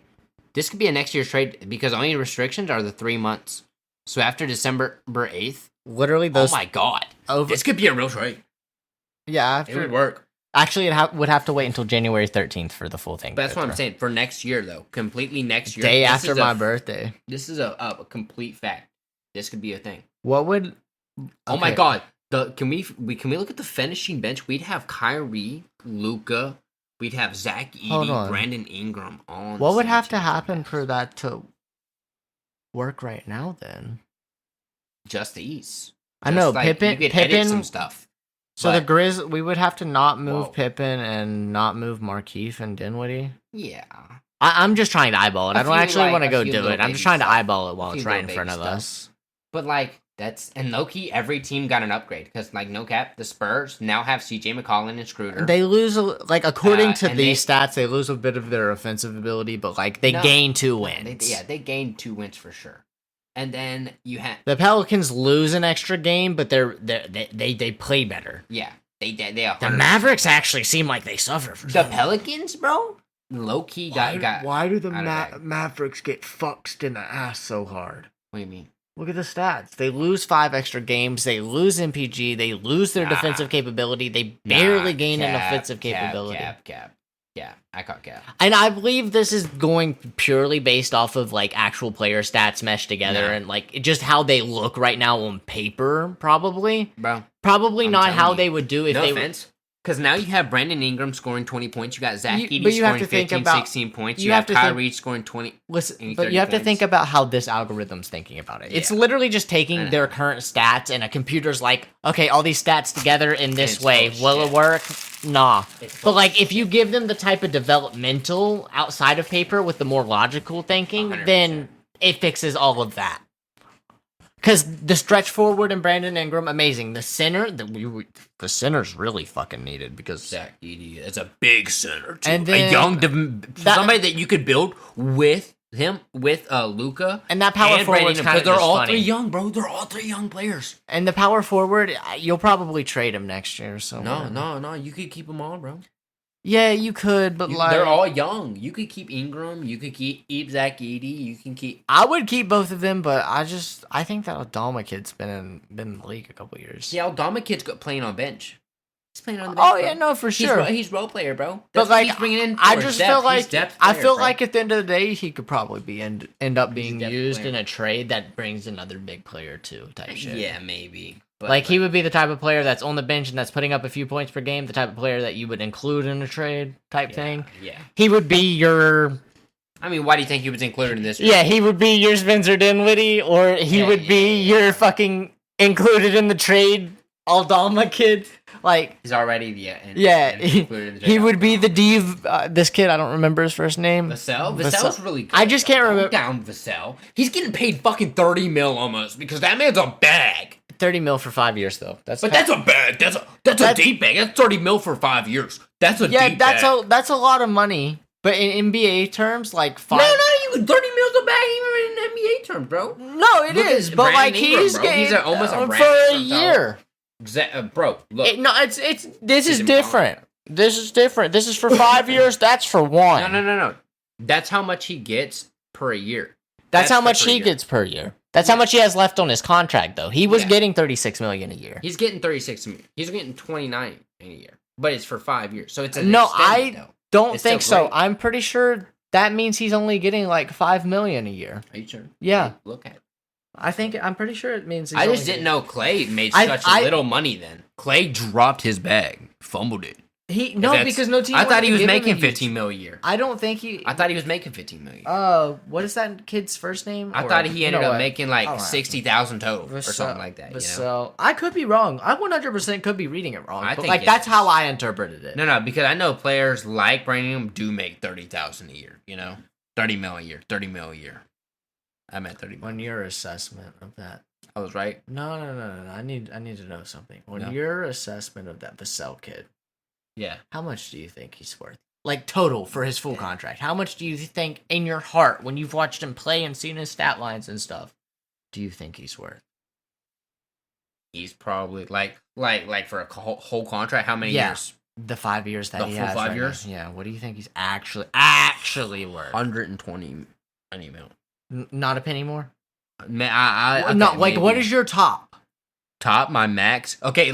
This could be a next year's trade because only restrictions are the 3 months. So after December 8th, Literally those. oh my god, over. this could be a real trade. Yeah, It would work. Actually, it would have to wait until January 13th for the full thing. But that's what I'm saying. For next year, though, completely next year, Day this after is my birthday. This is a complete fact. This could be a thing. What would? Oh my okay. god! Can we look at the finishing bench? We'd have Kyrie, Luca. We'd have Zach Hold Edey, on. Brandon Ingram. On What the would same have to team. happen for that to work right now? Then Just the East. I know Just, like, Pippen. You could edit Pippen. some stuff. So the but- Grizz, we would have to not move Whoa. Pippen and not move Markeith and Dinwiddie. Yeah. I'm just trying to eyeball it. A I don't few, actually like, want to a go few do little it. I'm baby just trying to stuff. eyeball it while A few it's right in little front of baby us. But like that's and low key, every team got an upgrade because like no cap, the Spurs now have CJ McCollum and Schröder. They lose, according to and these stats, they lose a bit of their offensive ability, but like they No. gain 2 wins. They gained 2 wins for sure. And then you have The Pelicans lose an extra game, but they play better. they The Mavericks actually seem like they suffer for the Pelicans, bro. Low key got. Why do the out of bag. Mavericks get fucked in the ass so hard? What do you mean? Look at the stats. They lose 5 extra games. They lose MPG. They lose their Nah. defensive capability. They barely Nah, gain an cap, offensive capability. Cap. Yeah, I caught cap. And I believe this is going purely based off of like actual player stats meshed together Nah. and like just how they look right now on paper, probably. Bro, Probably I'm not telling how you. they would do if no they offense. Because now you have Brandon Ingram scoring 20 points. You got Zach Edey but you have scoring to think 15, about- 16 points. you You have have to think- Kyrie scoring 20. Listen, Any but 30 you have to points. think about how this algorithm's thinking about it. It's Yeah. literally just I taking know. their current stats and a computer's like, okay, all these stats together in this It's way. bullshit. Will it work? Nah. It's But like if you give them the type of developmental outside of paper with the more logical thinking, 100%. then it fixes all of that. Because the stretch forward and Brandon Ingram, amazing. The center, the center's really fucking needed because Zach Edey is a big center, too. And then- a young, somebody that you could build with him, with Luca. and that power forward's kind of they're just all funny. 3 young, bro. They're all 3 young players. And the power forward, you'll probably trade him next year. So No. You could keep them all, bro. Yeah, you could, but like They're all young. You could keep Ingram. You could keep Zach Edey. You can keep. I would keep both of them, but I think that Adama kid's been in the league a couple years. Yeah, Aldama kid's playing on bench. He's playing on the bench. Oh yeah, no, for sure. He's role player, bro. But That's what like, he's bringing in. I for just depth. feel He's like depth I player, feel bro. like at the end of the day, he could probably be end up being depth used player. in a trade that brings another big player too, type shit. Yeah, maybe. But Like he would be the type of player that's on the bench and that's putting up a few points per game, the type of player that you would include in a trade type thing. Yeah. He would be your I mean, why do you think he was included in this? Yeah, he would be your Spencer Dinwiddie, or he would be your fucking included in the trade Aldama kid. Like, He's already included in the he trade. would be the div. This kid, I don't remember his first name. Vassell's really good. I just can't Calm remember. down, Vassell. He's getting paid fucking 30 mil almost because that man's a bag. 30 mil for 5 years though. But that's a bag. That's a deep bag. That's 30 mil for 5 years. That's a deep bag. that's a lot of money. But in NBA terms, like five. No, you 30 mil's a bag even in NBA terms, bro. No, it Look at is. But Brandon like Ingram, he's bro. getting He's almost a for Brandon a Ingram, year. Bro, look. This is He's different. This is different. This is for 5 years. That's for one. No. That's how much he gets per year. That's how the much per he year. gets per year. That's how much he has left on his contract, though. He was Yeah. getting $36 million a year. He's getting 36 million. He's getting 29 in a year. But it's for 5 years. So it's No, extended, I though. don't It's think still so. great. I'm pretty sure that means he's only getting like $5 million a year. Are you sure? Yeah. Look at it. I'm pretty sure it means. He's I only just didn't getting- know Clay made I- such I- little money then. Clay dropped his bag, fumbled it. because no team. I thought wanted he to was give him making a huge- 15 mil a year. I don't think he. I thought he was making 15 million. What is that kid's first name? I Or- thought he you ended know up what? making like All right. 60,000 total or Vassell- something like that. You know? Vassell. I could be wrong. I 100% could be reading it wrong. I but think like it that's is. how I interpreted it. No, because I know players like Brandon Ingram do make 30,000 a year. You know, 30 mil a year, 30 mil a year. I meant 30 mil. On your assessment of that. I was right. No. I need to know something. On No. your assessment of that Vassell kid, Yeah. how much do you think he's worth? Like total for his full contract. How much do you think in your heart, when you've watched him play and seen his stat lines and stuff, do you think he's worth? He's probably like for a whole contract. How many Yeah. years? The 5 years that The he full has 5 right years? now. Yeah. What do you think he's actually worth? 120 mil. Not a penny more. No, like maybe. what is your top? Top? My max? Okay,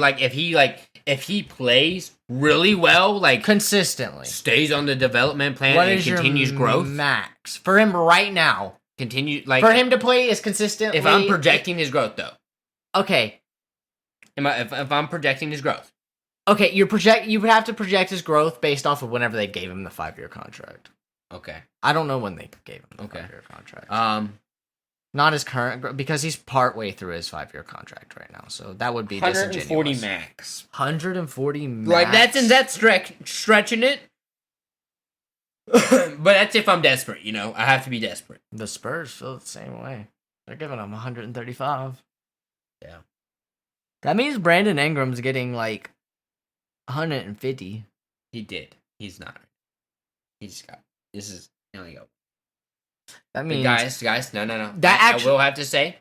if he plays really well, Consistently. stays on the development plan What and is continues your growth. max for him right now? For him to play is consistently. If I'm projecting his growth, though. Okay. If I'm projecting his growth. Okay, you would have to project his growth based off of whenever they gave him the 5-year contract. Okay. I don't know when they gave him the 5-year contract. Not his current, because he's partway through his 5-year contract right now, so that would be 140 disingenuous. max. 140 max. That's stretching it. But that's if I'm desperate, I have to be desperate. The Spurs feel the same way. They're giving him 135. Yeah. That means Brandon Ingram's getting 150. He did. He's not. He just got. This is. He only got. That means Guys, no. That I will have to say.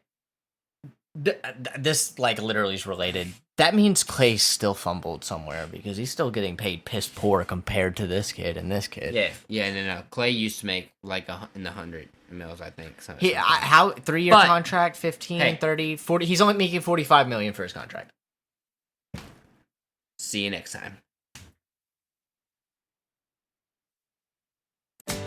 This literally is related. That means Clay still fumbled somewhere because he's still getting paid piss poor compared to this kid and this kid. Yeah. No. Clay used to make in the 100 mils, I think. How 3-year contract, 15, 30, 40. He's only making $45 million for his contract. See you next time.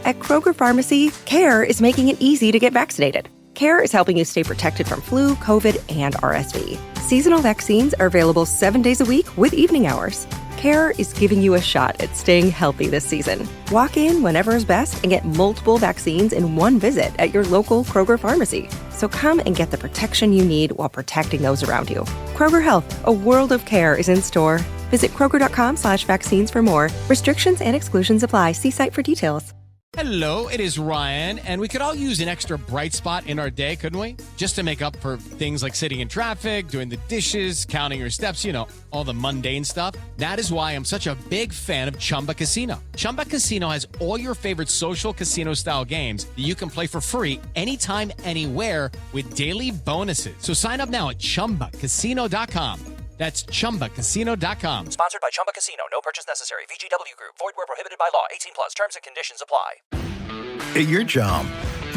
At Kroger Pharmacy, CARE is making it easy to get vaccinated. CARE is helping you stay protected from flu, COVID, and RSV. Seasonal vaccines are available 7 days a week with evening hours. CARE is giving you a shot at staying healthy this season. Walk in whenever is best and get multiple vaccines in one visit at your local Kroger Pharmacy. So come and get the protection you need while protecting those around you. Kroger Health, a world of care is in store. Visit Kroger.com/vaccines for more. Restrictions and exclusions apply. See site for details. Hello, it is Ryan, and we could all use an extra bright spot in our day, couldn't we? Just to make up for things like sitting in traffic, doing the dishes, counting your steps, all the mundane stuff. That is why I'm such a big fan of Chumba Casino. Chumba Casino has all your favorite social casino-style games that you can play for free anytime, anywhere with daily bonuses. So sign up now at ChumbaCasino.com. That's ChumbaCasino.com. Sponsored by Chumba Casino. No purchase necessary. VGW Group. Void where prohibited by law. 18 plus. Terms and conditions apply. At your job,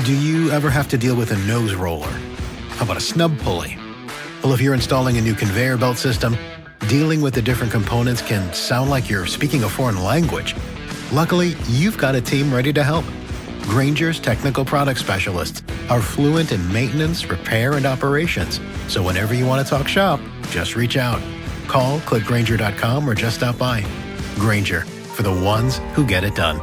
do you ever have to deal with a nose roller? How about a snub pulley? Well, if you're installing a new conveyor belt system, dealing with the different components can sound like you're speaking a foreign language. Luckily, you've got a team ready to help. Grainger's technical product specialists are fluent in maintenance, repair, and operations. So whenever you want to talk shop, just reach out. Call, click Grainger.com, or just stop by. Grainger, for the ones who get it done.